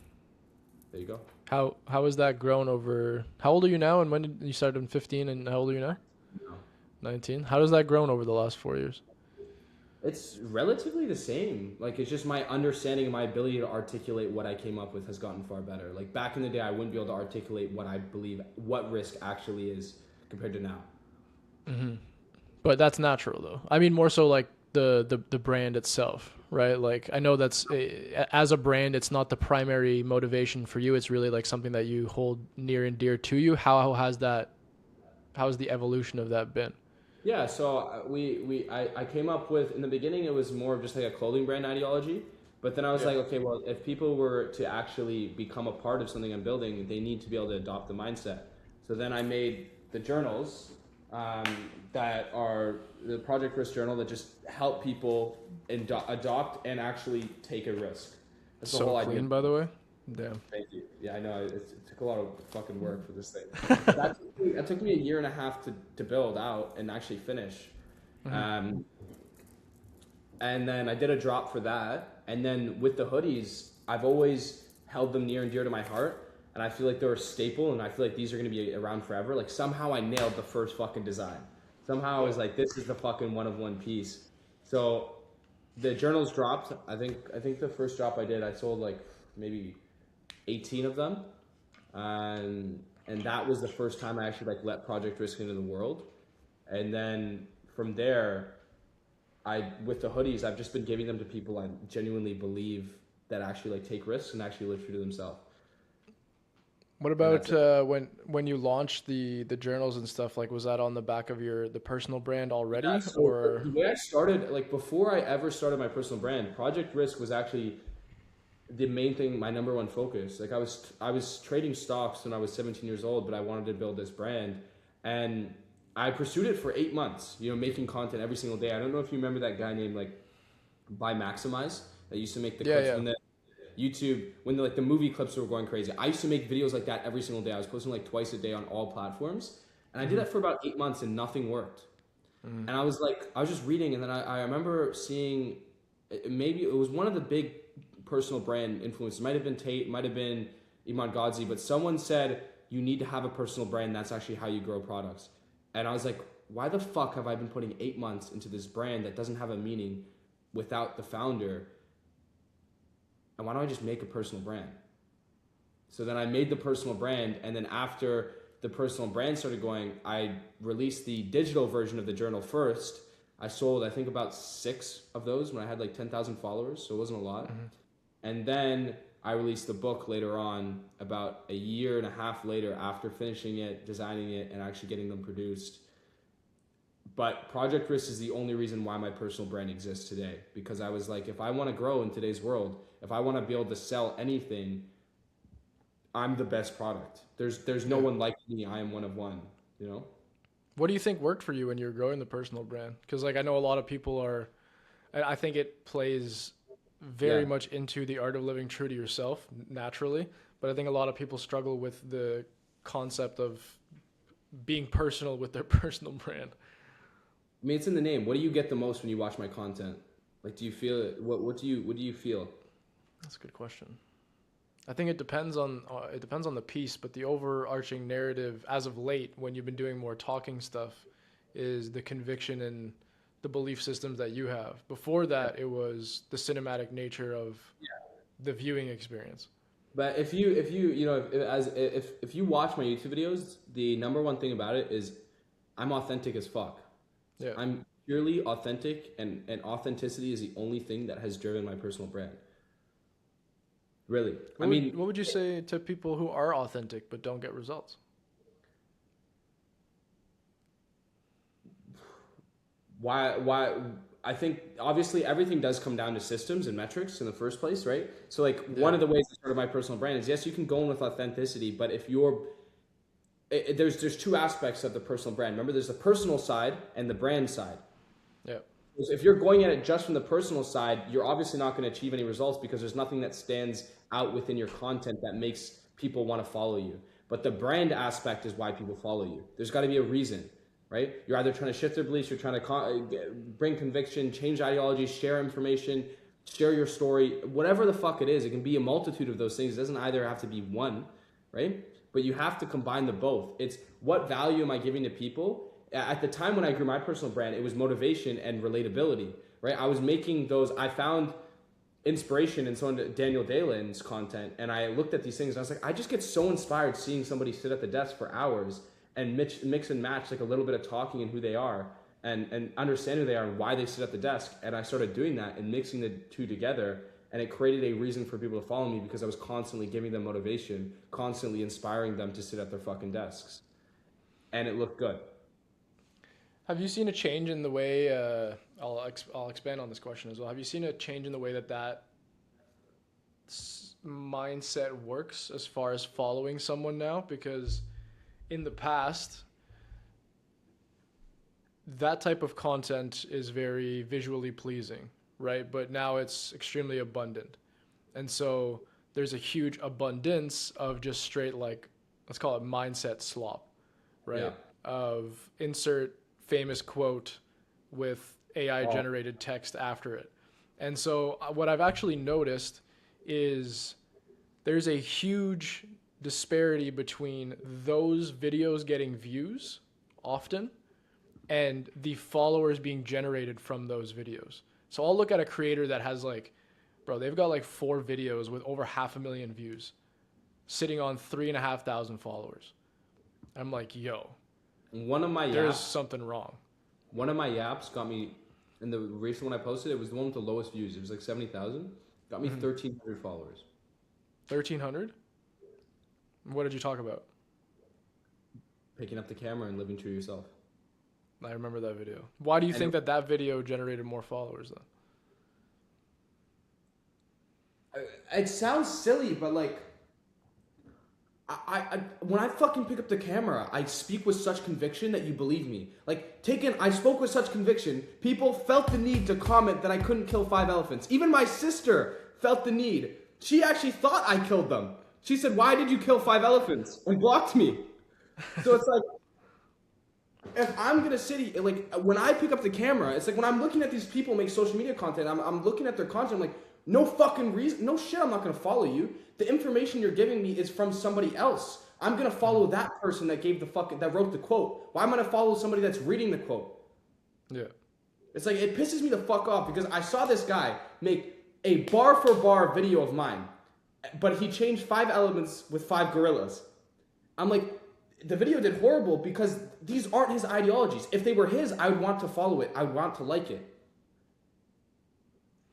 there you go. How has that grown over? How old are you now? And when did you start in 15? And how old are you now? 19. How has that grown over the last 4 years? It's relatively the same. Like, it's just my understanding and my ability to articulate what I came up with has gotten far better. Like, back in the day, I wouldn't be able to articulate what I believe, what risk actually is compared to now. Mm-hmm. But that's natural, though. I mean, more so like the brand itself, right? Like, I know that's as a brand, it's not the primary motivation for you. It's really like something that you hold near and dear to you. How has the evolution of that been? Yeah, so I came up with, in the beginning, it was more of just like a clothing brand ideology. But then I was like, okay, well, if people were to actually become a part of something I'm building, they need to be able to adopt the mindset. So then I made the journals that are the Project Risk Journal that just help people adopt and actually take a risk. That's the whole idea. Clean, by the way. Damn. Thank you. Yeah, I know. It took a lot of fucking work for this thing. That took me a year and a half to build out and actually finish. Mm-hmm. And then I did a drop for that. And then with the hoodies, I've always held them near and dear to my heart. And I feel like they're a staple, and I feel like these are going to be around forever. Like, somehow I nailed the first fucking design. Somehow I was like, this is the fucking one of one piece. So the journals dropped. I think the first drop I did, I sold like maybe 18 of them. And that was the first time I actually like let Project Risk into the world. And then from there, with the hoodies, I've just been giving them to people I genuinely believe that actually like take risks and actually live true to themselves. What about when you launched the journals and stuff? Like, was that on the back of the personal brand already? Yeah, so or the way I started, like before I ever started my personal brand, Project Risk was actually the main thing, my number one focus. Like, I was trading stocks when I was 17 years old, but I wanted to build this brand, and I pursued it for 8 months. Making content every single day. I don't know if you remember that guy named like By Maximize that used to make the clips when the YouTube, when the movie clips were going crazy. I used to make videos like that every single day. I was posting like twice a day on all platforms, and I did that for about 8 months, and nothing worked. And I was just reading, and then I remember seeing, maybe it was one of the big personal brand influencers. Might have been Tate, might have been Iman Ghazi, but someone said you need to have a personal brand. That's actually how you grow products. And I was like, why the fuck have I been putting 8 months into this brand that doesn't have a meaning without the founder? And why don't I just make a personal brand? So then I made the personal brand, and then after the personal brand started going, I released the digital version of the journal first. I sold, I think, about 6 of those when I had like 10,000 followers, so it wasn't a lot. And then I released the book later on, about a year and a half later, after finishing it, designing it, and actually getting them produced. But Project Risk is the only reason why my personal brand exists today, because I was like, if I want to grow in today's world, if I want to be able to sell anything, I'm the best product. There's no one like me. I am one of one, you know? What do you think worked for you when you were growing the personal brand? Because like I know a lot of people are, I think it plays very much into the art of living true to yourself naturally, but I think a lot of people struggle with the concept of being personal with their personal brand. I mean, it's in the name. What do you get the most when you watch my content? Like, do you feel it? What do you feel? That's a good question. I think it depends on the piece, but the overarching narrative as of late, when you've been doing more talking stuff, is the conviction and the belief systems that you have. Before that, it was the cinematic nature of the viewing experience. But if you you know, if you watch my YouTube videos, the number one thing about it is I'm authentic as fuck. Yeah. I'm purely authentic, and authenticity is the only thing that has driven my personal brand. Really. What would you say to people who are authentic but don't get results? Why I think obviously everything does come down to systems and metrics in the first place, right? So like one of the ways I started my personal brand is, yes, you can go in with authenticity, but if there's 2 aspects of the personal brand. Remember, there's the personal side and the brand side. Yeah. So if you're going at it just from the personal side, you're obviously not going to achieve any results, because there's nothing that stands out within your content that makes people want to follow you. But the brand aspect is why people follow you. There's got to be a reason, right? You're either trying to shift their beliefs, you're trying to bring conviction, change ideology, share information, share your story, whatever the fuck it is. It can be a multitude of those things. It doesn't either have to be one, right? But you have to combine the both. It's what value am I giving to people? At the time when I grew my personal brand, it was motivation and relatability, right? I was making those, I found inspiration in some of Daniel Dalen's content, and I looked at these things and I was like, I just get so inspired seeing somebody sit at the desk for hours and mix and match like a little bit of talking and who they are, and understand who they are and why they sit at the desk. And I started doing that and mixing the 2 together, and it created a reason for people to follow me, because I was constantly giving them motivation, constantly inspiring them to sit at their fucking desks. And it looked good. Have you seen a change in the way, I'll expand on this question as well. Have you seen a change in the way that mindset works as far as following someone now? Because in the past, that type of content is very visually pleasing, right? But now it's extremely abundant. And so there's a huge abundance of just straight, like, let's call it mindset slop, right? Yeah. Of insert famous quote with AI generated text after it. And so what I've actually noticed is there's a huge disparity between those videos getting views often and the followers being generated from those videos. So I'll look at a creator that has like, bro, they've got like 4 videos with over 500,000 views sitting on 3,500 followers. I'm like, yo, there's something wrong. One of my yaps got me, in the recent one I posted, it was the one with the lowest views. It was like 70,000. Got me 1,300 followers. 1,300? What did you talk about? Picking up the camera and living true to yourself. I remember that video. Why do you think that video generated more followers then? It sounds silly, but like, I when I fucking pick up the camera, I speak with such conviction that you believe me. Like, I spoke with such conviction, people felt the need to comment that I couldn't kill 5 elephants. Even my sister felt the need. She actually thought I killed them. She said, "Why did you kill 5 elephants?" and blocked me. So it's like, if I'm gonna sit here, like, when I pick up the camera, it's like when I'm looking at these people make social media content, I'm looking at their content, I'm like, no fucking reason, no shit, I'm not gonna follow you. The information you're giving me is from somebody else. I'm gonna follow that person that wrote the quote. Why am I gonna follow somebody that's reading the quote? Yeah. It's like, it pisses me the fuck off, because I saw this guy make a bar for bar video of mine, but he changed 5 elements with 5 gorillas. I'm like, the video did horrible because these aren't his ideologies. If they were his, I would want to follow it. I would want to like it.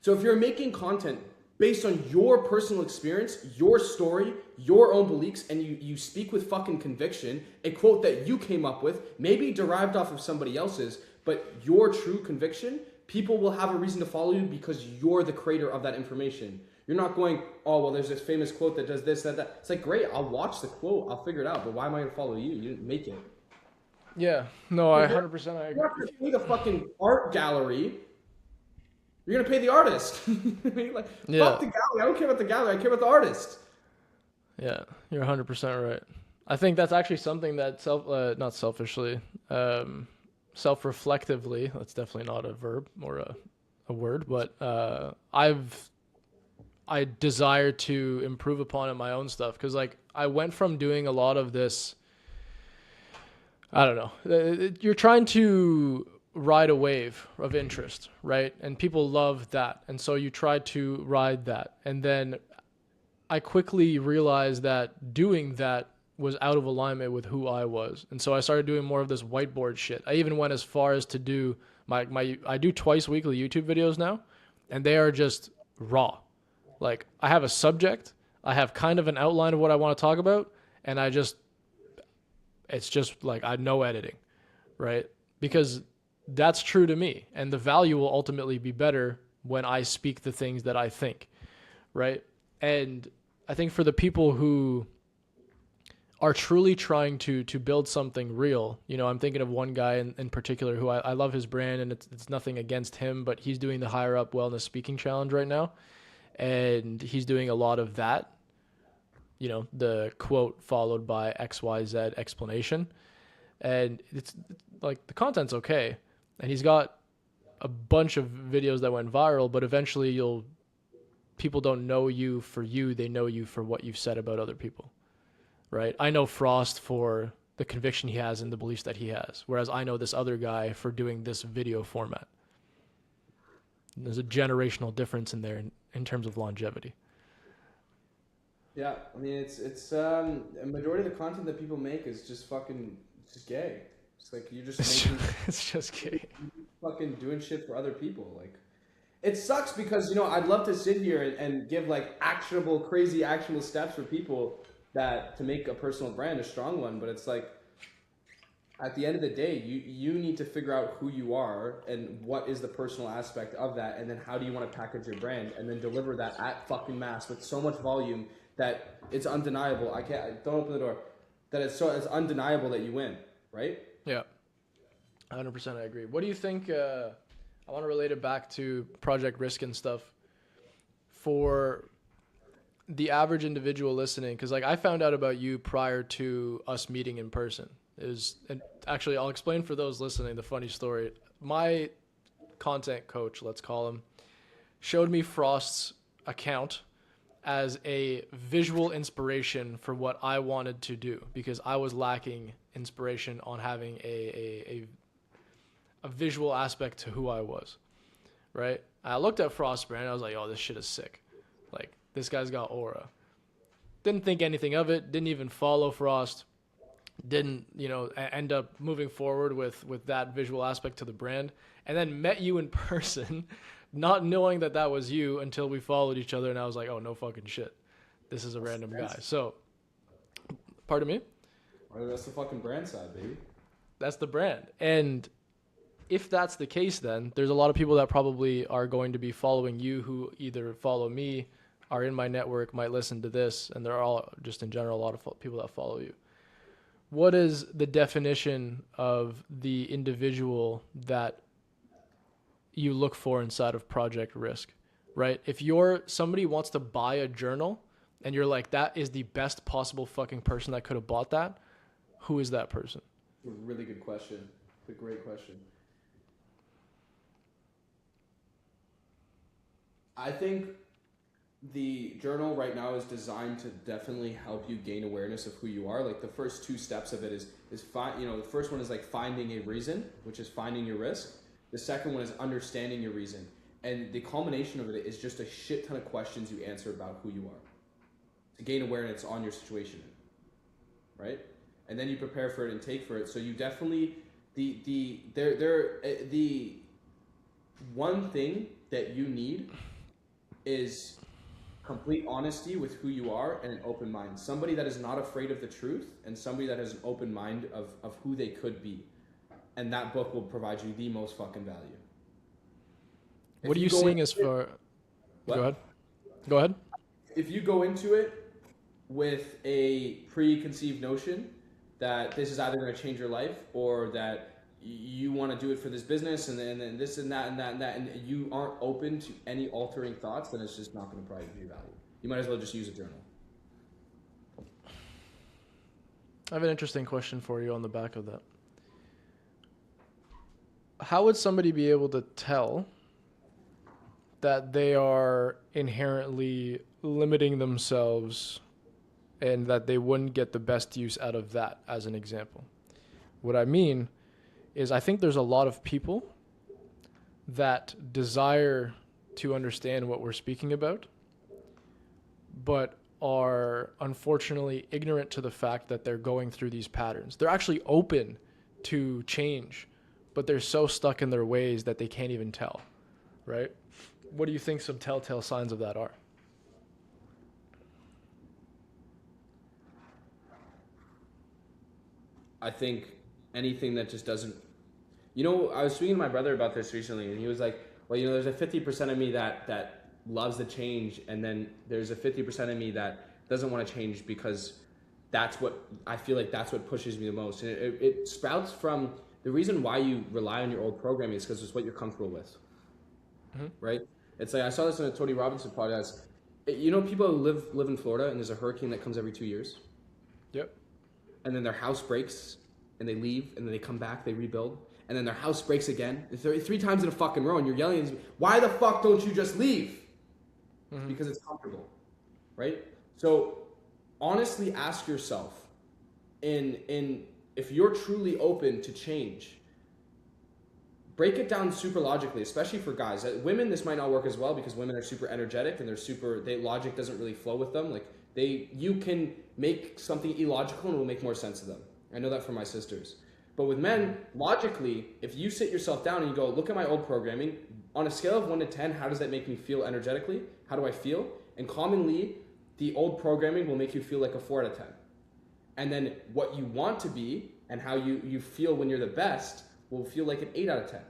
So if you're making content based on your personal experience, your story, your own beliefs, and you speak with fucking conviction, a quote that you came up with, maybe derived off of somebody else's, but your true conviction, people will have a reason to follow you because you're the creator of that information. You're not going, oh, well, there's this famous quote that does this, that. It's like, great, I'll watch the quote, I'll figure it out, but why am I gonna follow you? You didn't make it. Yeah, no, I 100% I agree. You're not gonna pay the fucking art gallery. You're gonna pay the artist. Like, Yeah. Fuck the gallery. I don't care about the gallery. I care about the artist. Yeah, you're 100% right. I think that's actually something that not selfishly, self-reflectively, that's definitely not a verb or a word, but I desire to improve upon in my own stuff. Cause like I went from doing a lot of this, I don't know, you're trying to ride a wave of interest, right? And people love that. And so you try to ride that. And then I quickly realized that doing that was out of alignment with who I was. And so I started doing more of this whiteboard shit. I even went as far as to do I do twice weekly YouTube videos now, and they are just raw. Like I have a subject, I have kind of an outline of what I want to talk about, and it's just like no editing, right? Because that's true to me, and the value will ultimately be better when I speak the things that I think, right? And I think for the people who are truly trying to build something real, you know, I'm thinking of one guy in particular who I love his brand, and it's nothing against him, but he's doing the Higher Up Wellness Speaking Challenge right now, and he's doing a lot of that, you know, the quote followed by XYZ explanation, and it's like the content's okay. And he's got a bunch of videos that went viral, but eventually people don't know you for you, they know you for what you've said about other people, right? I know Frost for the conviction he has and the beliefs that he has, whereas I know this other guy for doing this video format. There's a generational difference in there in terms of longevity. Yeah, I mean, it's a majority of the content that people make is just fucking just gay. It's like you're just making, it's just gay. Fucking doing shit for other people. Like, it sucks because, you know, I'd love to sit here and give like crazy actionable steps for people to make a personal brand a strong one, but it's like at the end of the day, you need to figure out who you are and what is the personal aspect of that, and then how do you want to package your brand and then deliver that at fucking mass with so much volume that it's undeniable. Don't open the door. That it's undeniable that you win, right? Yeah, 100% I agree. What do you think, I want to relate it back to Project Risk and stuff, for the average individual listening, because like I found out about you prior to us meeting in person. And actually, I'll explain for those listening the funny story. My content coach, let's call him, showed me Frost's account as a visual inspiration for what I wanted to do, because I was lacking inspiration on having a visual aspect to who I was, right? I looked at Frost's brand, I was like, oh, this shit is sick. Like, this guy's got aura. Didn't think anything of it, didn't even follow Frost, didn't, you know, end up moving forward with that visual aspect to the brand, and then met you in person, not knowing that was you until we followed each other, and I was like, oh, no fucking shit. This is a random guy. So, pardon me? That's the fucking brand side, baby. That's the brand. And if that's the case, then there's a lot of people that probably are going to be following you who either follow me, are in my network, might listen to this, and there are all, just in general, a lot of people that follow you. What is the definition of the individual that you look for inside of Project Risk, right? If somebody wants to buy a journal and you're like, that is the best possible fucking person that could have bought that, who is that person? A really good question. It's a great question. I think the journal right now is designed to definitely help you gain awareness of who you are. Like the first two steps of it is the first one is like finding a reason, which is finding your risk. The second one is understanding your reason. And the culmination of it is just a shit ton of questions you answer about who you are to gain awareness on your situation, right? and then you prepare for it and take for it. So you definitely the one thing that you need is complete honesty with who you are and an open mind. Somebody that is not afraid of the truth, and somebody that has an open mind of who they could be. And that book will provide you the most fucking value. What are you seeing as far... Go ahead. If you go into it with a preconceived notion that this is either going to change your life, or that you want to do it for this business and then this and that and that and that, and you aren't open to any altering thoughts, then it's just not going to provide you value. You might as well just use a journal. I have an interesting question for you on the back of that. How would somebody be able to tell that they are inherently limiting themselves and that they wouldn't get the best use out of that, as an example? What I mean is, I think there's a lot of people that desire to understand what we're speaking about, but are unfortunately ignorant to the fact that they're going through these patterns. They're actually open to change, but they're so stuck in their ways that they can't even tell, right? What do you think some telltale signs of that are? I think anything that just doesn't, I was speaking to my brother about this recently, and he was like, well, there's a 50% of me that loves the change, and then there's a 50% of me that doesn't want to change because that's what I feel like that's what pushes me the most. And it sprouts from the reason why you rely on your old programming is because it's what you're comfortable with, right? It's like, I saw this in a Tony Robinson podcast. People who live in Florida, and there's a hurricane that comes every 2 years. Yep. And then their house breaks, and they leave, and then they come back, they rebuild, and then their house breaks again. Three times in a fucking row, and you're yelling, why the fuck don't you just leave? Because it's comfortable, right? So honestly ask yourself, if you're truly open to change, break it down super logically, especially for guys. Women, this might not work as well because women are super energetic and logic doesn't really flow with them. Like you can make something illogical and it will make more sense to them. I know that from my sisters. But with men, logically, if you sit yourself down and you go, look at my old programming, on a scale of 1 to 10, how does that make me feel energetically? How do I feel? And commonly, the old programming will make you feel like a 4 out of 10. And then what you want to be and how you feel when you're the best will feel like an 8 out of 10.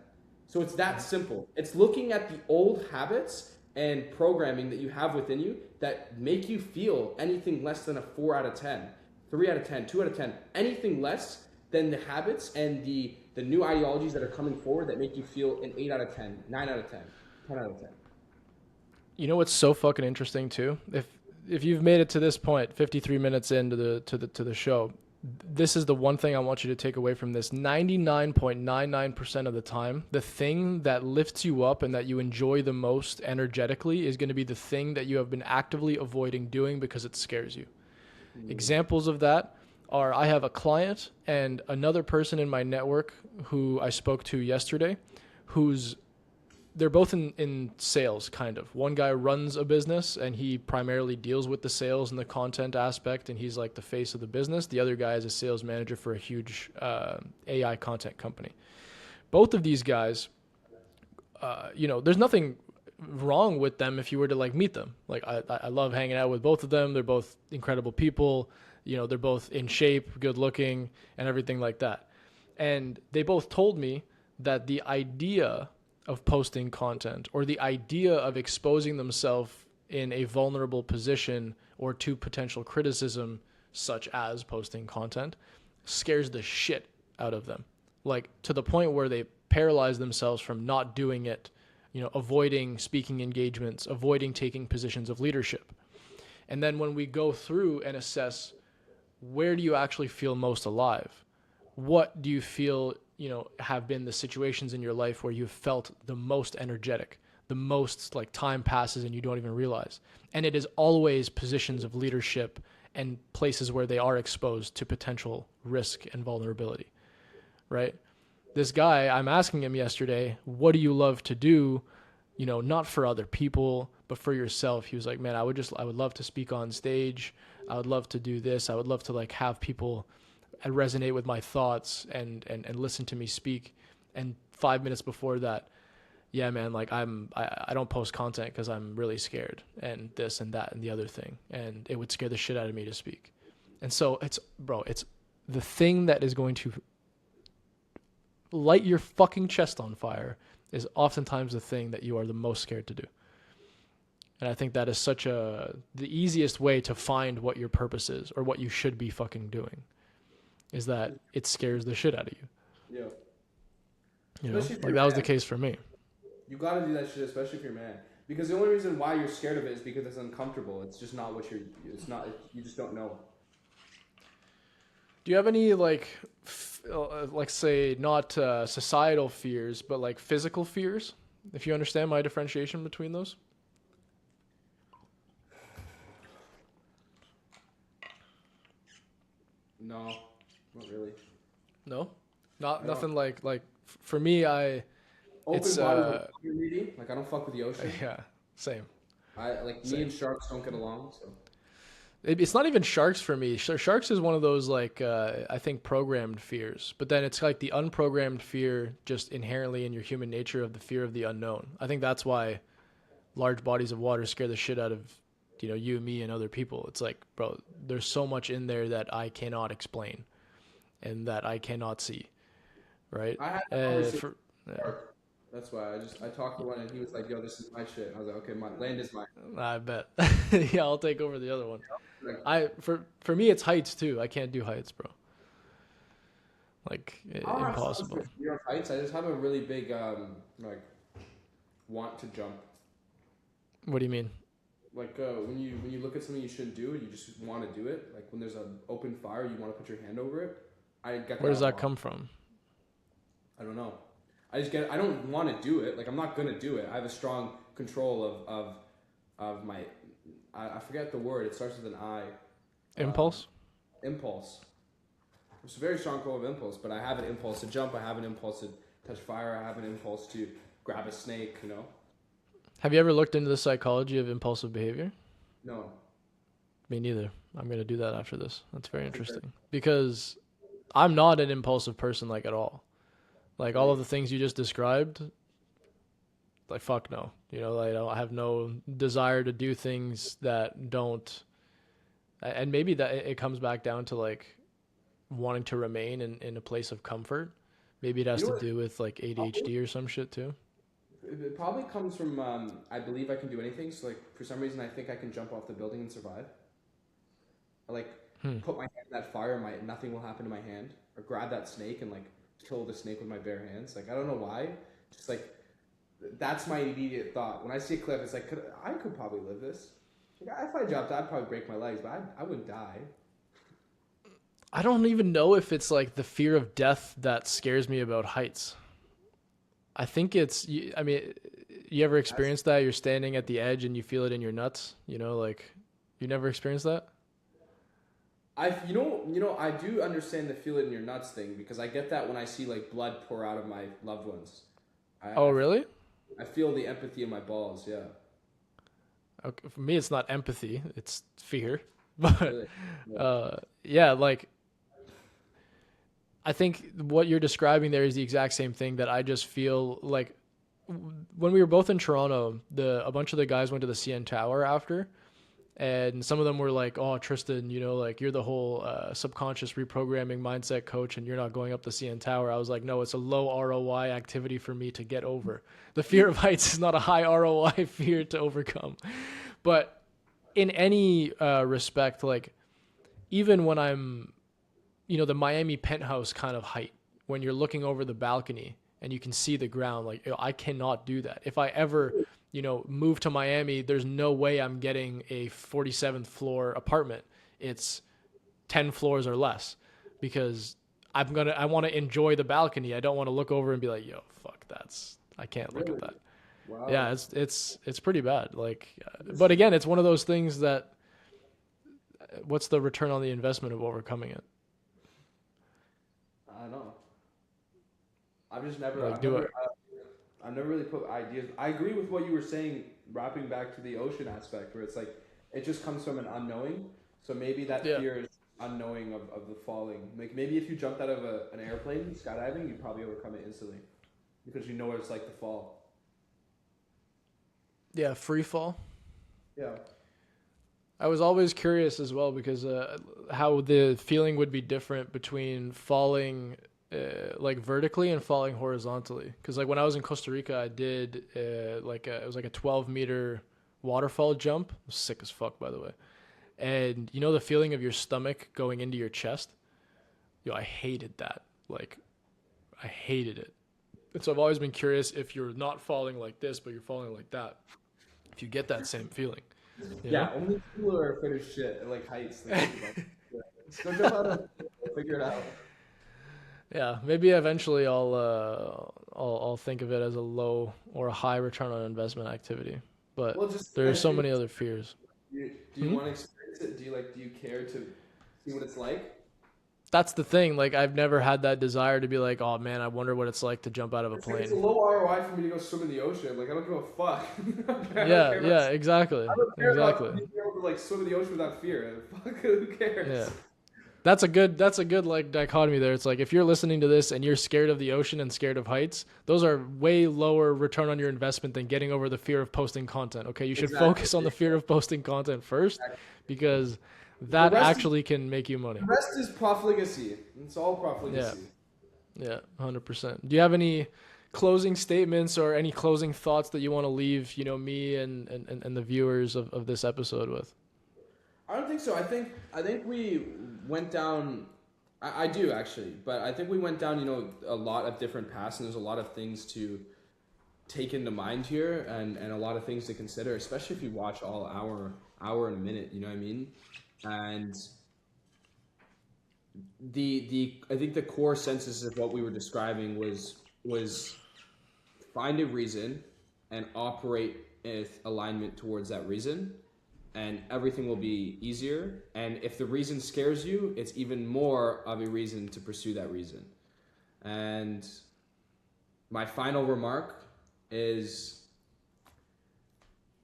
So it's that simple. It's looking at the old habits and programming that you have within you that make you feel anything less than a 4 out of 10, 3 out of 10, 2 out of 10, anything less than the habits and the new ideologies that are coming forward that make you feel an 8 out of 10, 9 out of 10, 10 out of 10. You know what's so fucking interesting too? If you've made it to this point, 53 minutes into the show, this is the one thing I want you to take away from this. 99.99% of the time, the thing that lifts you up and that you enjoy the most energetically is going to be the thing that you have been actively avoiding doing because it scares you. Examples of that are, I have a client and another person in my network who I spoke to yesterday, they're both in sales, kind of. One guy runs a business and he primarily deals with the sales and the content aspect, and he's like the face of the business. The other guy is a sales manager for a huge AI content company. Both of these guys, there's nothing wrong with them if you were to like meet them. Like I love hanging out with both of them. They're both incredible people. They're both in shape, good looking, and everything like that. And they both told me that the idea of posting content or the idea of exposing themselves in a vulnerable position or to potential criticism, such as posting content, scares the shit out of them. Like to the point where they paralyze themselves from not doing it, avoiding speaking engagements, avoiding taking positions of leadership. And then when we go through and assess, where do you actually feel most alive? What do you feel have been the situations in your life where you've felt the most energetic, the most like time passes and you don't even realize? And it is always positions of leadership and places where they are exposed to potential risk and vulnerability, right? This guy, I'm asking him yesterday, what do you love to do? Not for other people, but for yourself. He was like, man, I would love to speak on stage. I would love to do this. I would love to like have people and resonate with my thoughts and listen to me speak. And 5 minutes before that, yeah, man, like I don't post content because I'm really scared and this and that and the other thing. And it would scare the shit out of me to speak. And so it's the thing that is going to light your fucking chest on fire is oftentimes the thing that you are the most scared to do. And I think that is the easiest way to find what your purpose is or what you should be fucking doing is that it scares the shit out of you. Yeah. You know, like that was the case for me. You got to do that shit, especially if you're a man. Because the only reason why you're scared of it is because it's uncomfortable. It's just not you just don't know. Do you have any say not societal fears, but like physical fears? If you understand my differentiation between those? No, not really. No, nothing like for me. Open water, like I don't fuck with the ocean. Yeah, same. Me and sharks don't get along. So it's not even sharks for me. Sharks is one of those I think programmed fears, but then it's like the unprogrammed fear just inherently in your human nature of the fear of the unknown. I think that's why large bodies of water scare the shit out of you, me, and other people. It's like, bro, there's so much in there that I cannot explain and that I cannot see, right? I had a conversation with shark. That's why I talked to one and he was like, "Yo, this is my shit." I was like, "Okay, my land is mine." I bet. Yeah, I'll take over the other one. For me, it's heights too. I can't do heights, bro. Impossible. Fear of heights. I just have a really big want to jump. What do you mean? When you look at something you shouldn't do and you just want to do it. Like when there's an open fire, you want to put your hand over it. Where does that come from? I don't know. I don't want to do it. Like I'm not gonna do it. I have a strong control of my. I forget the word. It starts with an I. Impulse. Impulse. It's a very strong control of impulse, but I have an impulse to jump. I have an impulse to touch fire. I have an impulse to grab a snake. Have you ever looked into the psychology of impulsive behavior? No. Me neither. I'm going to do that after this. That's very interesting. Because I'm not an impulsive person at all. Like all of the things you just described, fuck no. I have no desire to do things that don't, and maybe that it comes back down to wanting to remain in a place of comfort. Maybe it has to do with ADHD or some shit too. It probably comes from I believe I can do anything. So for some reason I think I can jump off the building and survive. I put my hand in that fire, nothing will happen to my hand, or grab that snake and kill the snake with my bare hands. I don't know why. Just that's my immediate thought. When I see a cliff, it's I could probably live this. If I jumped, I'd probably break my legs, but I wouldn't die. I don't even know if it's the fear of death that scares me about heights. I think it's, you ever experienced that? You're standing at the edge and you feel it in your nuts, you never experienced that? I do understand the feel it in your nuts thing because I get that when I see blood pour out of my loved ones. Really? I feel the empathy in my balls, yeah. Okay, for me, it's not empathy, it's fear. But, really? I think what you're describing there is the exact same thing that I just feel when we were both in Toronto, a bunch of the guys went to the CN Tower after, and some of them were like, "Oh, Tristan, you're the whole subconscious reprogramming mindset coach, and you're not going up the CN Tower." I was like, "No, it's a low ROI activity for me to get over. The fear of heights is not a high ROI fear to overcome." But in any respect, even when I'm the Miami penthouse kind of height, when you're looking over the balcony and you can see the ground, I cannot do that. If I ever, move to Miami, there's no way I'm getting a 47th floor apartment. It's 10 floors or less because I want to enjoy the balcony. I don't want to look over and be like, "Yo, fuck, I can't look at that." Wow. Yeah, it's pretty bad. But again, it's one of those things that, what's the return on the investment of overcoming it? I don't know. I've just never. I've never really put ideas. I agree with what you were saying, wrapping back to the ocean aspect, where it's it just comes from an unknowing. So maybe that fear is unknowing of the falling. Like maybe if you jumped out of an airplane skydiving, you'd probably overcome it instantly because you know what it's like to fall. Yeah, free fall. Yeah. I was always curious as well because how the feeling would be different between falling like vertically and falling horizontally. Because like when I was in Costa Rica, I did it was like a 12-meter waterfall jump. It was sick as fuck, by the way. And you know the feeling of your stomach going into your chest? Yo, I hated that. Like, I hated it. And so I've always been curious if you're not falling like this, but you're falling like that, if you get that same feeling. You know? Only people are afraid of shit at like heights. Like, just go jump out of figure it out. Yeah, maybe eventually I'll think of it as a low or a high return on investment activity. But Well, just there are so many other fears. do you want to experience it? Do you care to see what it's like? That's the thing. Like I've never had that desire to be like, oh man, I wonder what it's like to jump out of a It's plane. a low ROI for me to go swim in the ocean. Like I don't give a fuck. Yeah, exactly. I don't care Exactly. about being able to like swim in the ocean without fear. Fuck, who cares? Yeah. That's a good like dichotomy there. It's like if you're listening to this and you're scared of the ocean and scared of heights, those are way lower return on your investment than getting over the fear of posting content. Okay, you should focus on the fear of posting content first because that actually can make you money. The rest is profligacy. It's all profligacy. Yeah, 100%. Do you have any closing statements or any closing thoughts that you want to leave, me and the viewers of this episode with? I don't think so. I think we went down. I do actually, but I think we went down, a lot of different paths, and there's a lot of things to take into mind here, and a lot of things to consider, especially if you watch all hour and a minute. You know what I mean? And I think the core senses of what we were describing was find a reason and operate with alignment towards that reason. And everything will be easier. And if the reason scares you, it's even more of a reason to pursue that reason. And my final remark is,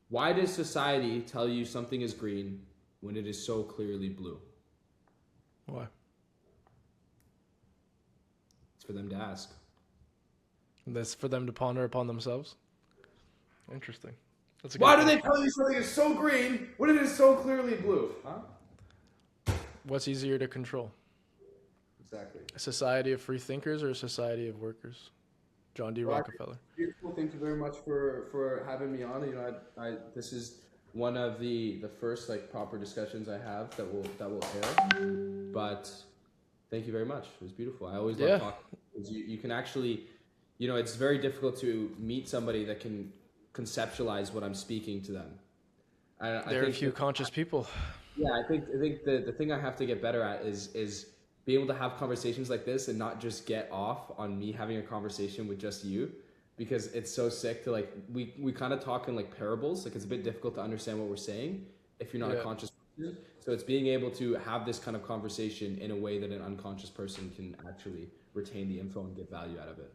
why does society tell you something is green when it is so clearly blue? Why? It's for them to ask. That's for them to ponder upon themselves? Interesting. Why do they tell you something is so green when it is so clearly blue? Huh? What's easier to control? Exactly. A society of free thinkers or a society of workers? John D. Rockefeller. Beautiful. Thank you very much for having me on. This is one of the first proper discussions I have that will air. But thank you very much. It was beautiful. I always love talking. You can actually, it's very difficult to meet somebody that can conceptualize what I'm speaking to them. There are a few conscious people. Yeah, I think the thing I have to get better at is be able to have conversations like this and not just get off on me having a conversation with just you, because it's so sick to we kind of talk in parables. It's a bit difficult to understand what we're saying if you're not a conscious person. So it's being able to have this kind of conversation in a way that an unconscious person can actually retain the info and get value out of it.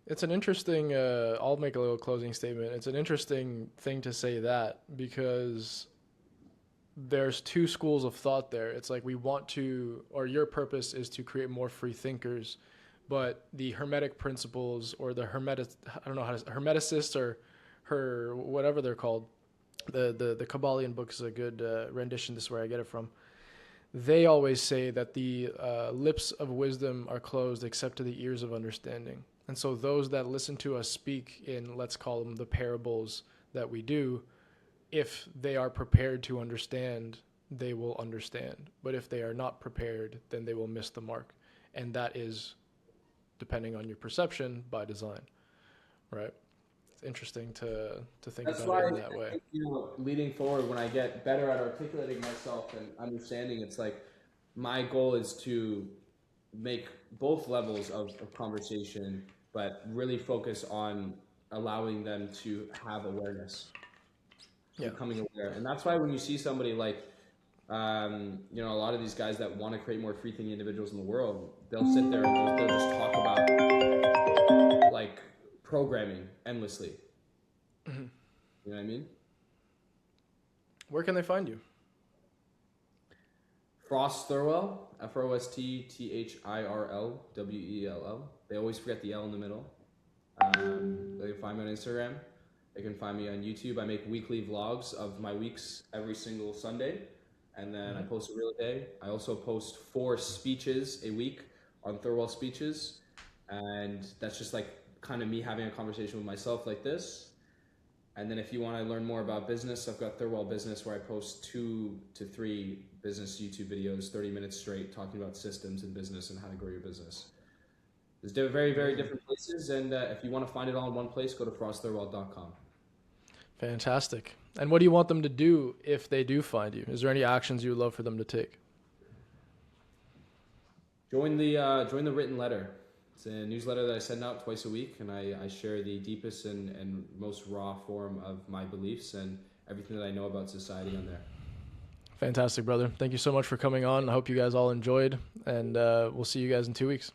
It's an interesting, I'll make a little closing statement. It's an interesting thing to say that because there's two schools of thought there. It's like we want to, or your purpose is to create more free thinkers, but the Hermetic principles or the Hermeticists or whatever they're called, the Kabbalion book is a good rendition. This is where I get it from. They always say that the lips of wisdom are closed except to the ears of understanding. And so those that listen to us speak in, let's call them the parables that we do, if they are prepared to understand, they will understand. But if they are not prepared, then they will miss the mark. And that is, depending on your perception, by design, right? It's interesting to think about it in that way. Leading forward, when I get better at articulating myself and understanding, it's my goal is to make both levels of conversation, but really focus on allowing them to have awareness, becoming aware. And that's why when you see somebody a lot of these guys that want to create more free thinking individuals in the world, they'll sit there and they'll just talk about programming endlessly. Mm-hmm. You know what I mean? Where can they find you? Frost Thirlwell, FrostThirlwell. They always forget the L in the middle. They can find me on Instagram. They can find me on YouTube. I make weekly vlogs of my weeks every single Sunday. And then I post a real day. I also post 4 speeches a week on Thirlwell Speeches. And that's just like kind of me having a conversation with myself like this. And then if you want to learn more about business, I've got Thirlwell Business, where I post 2 to 3 business YouTube videos, 30 minutes straight, talking about systems in business and how to grow your business. There's very, very different places. And if you want to find it all in one place, go to frostthirlwell.com. Fantastic. And what do you want them to do if they do find you? Is there any actions you would love for them to take? Join the written letter. It's a newsletter that I send out twice a week, and I share the deepest and most raw form of my beliefs and everything that I know about society on there. Fantastic, brother. Thank you so much for coming on. I hope you guys all enjoyed, and we'll see you guys in 2 weeks.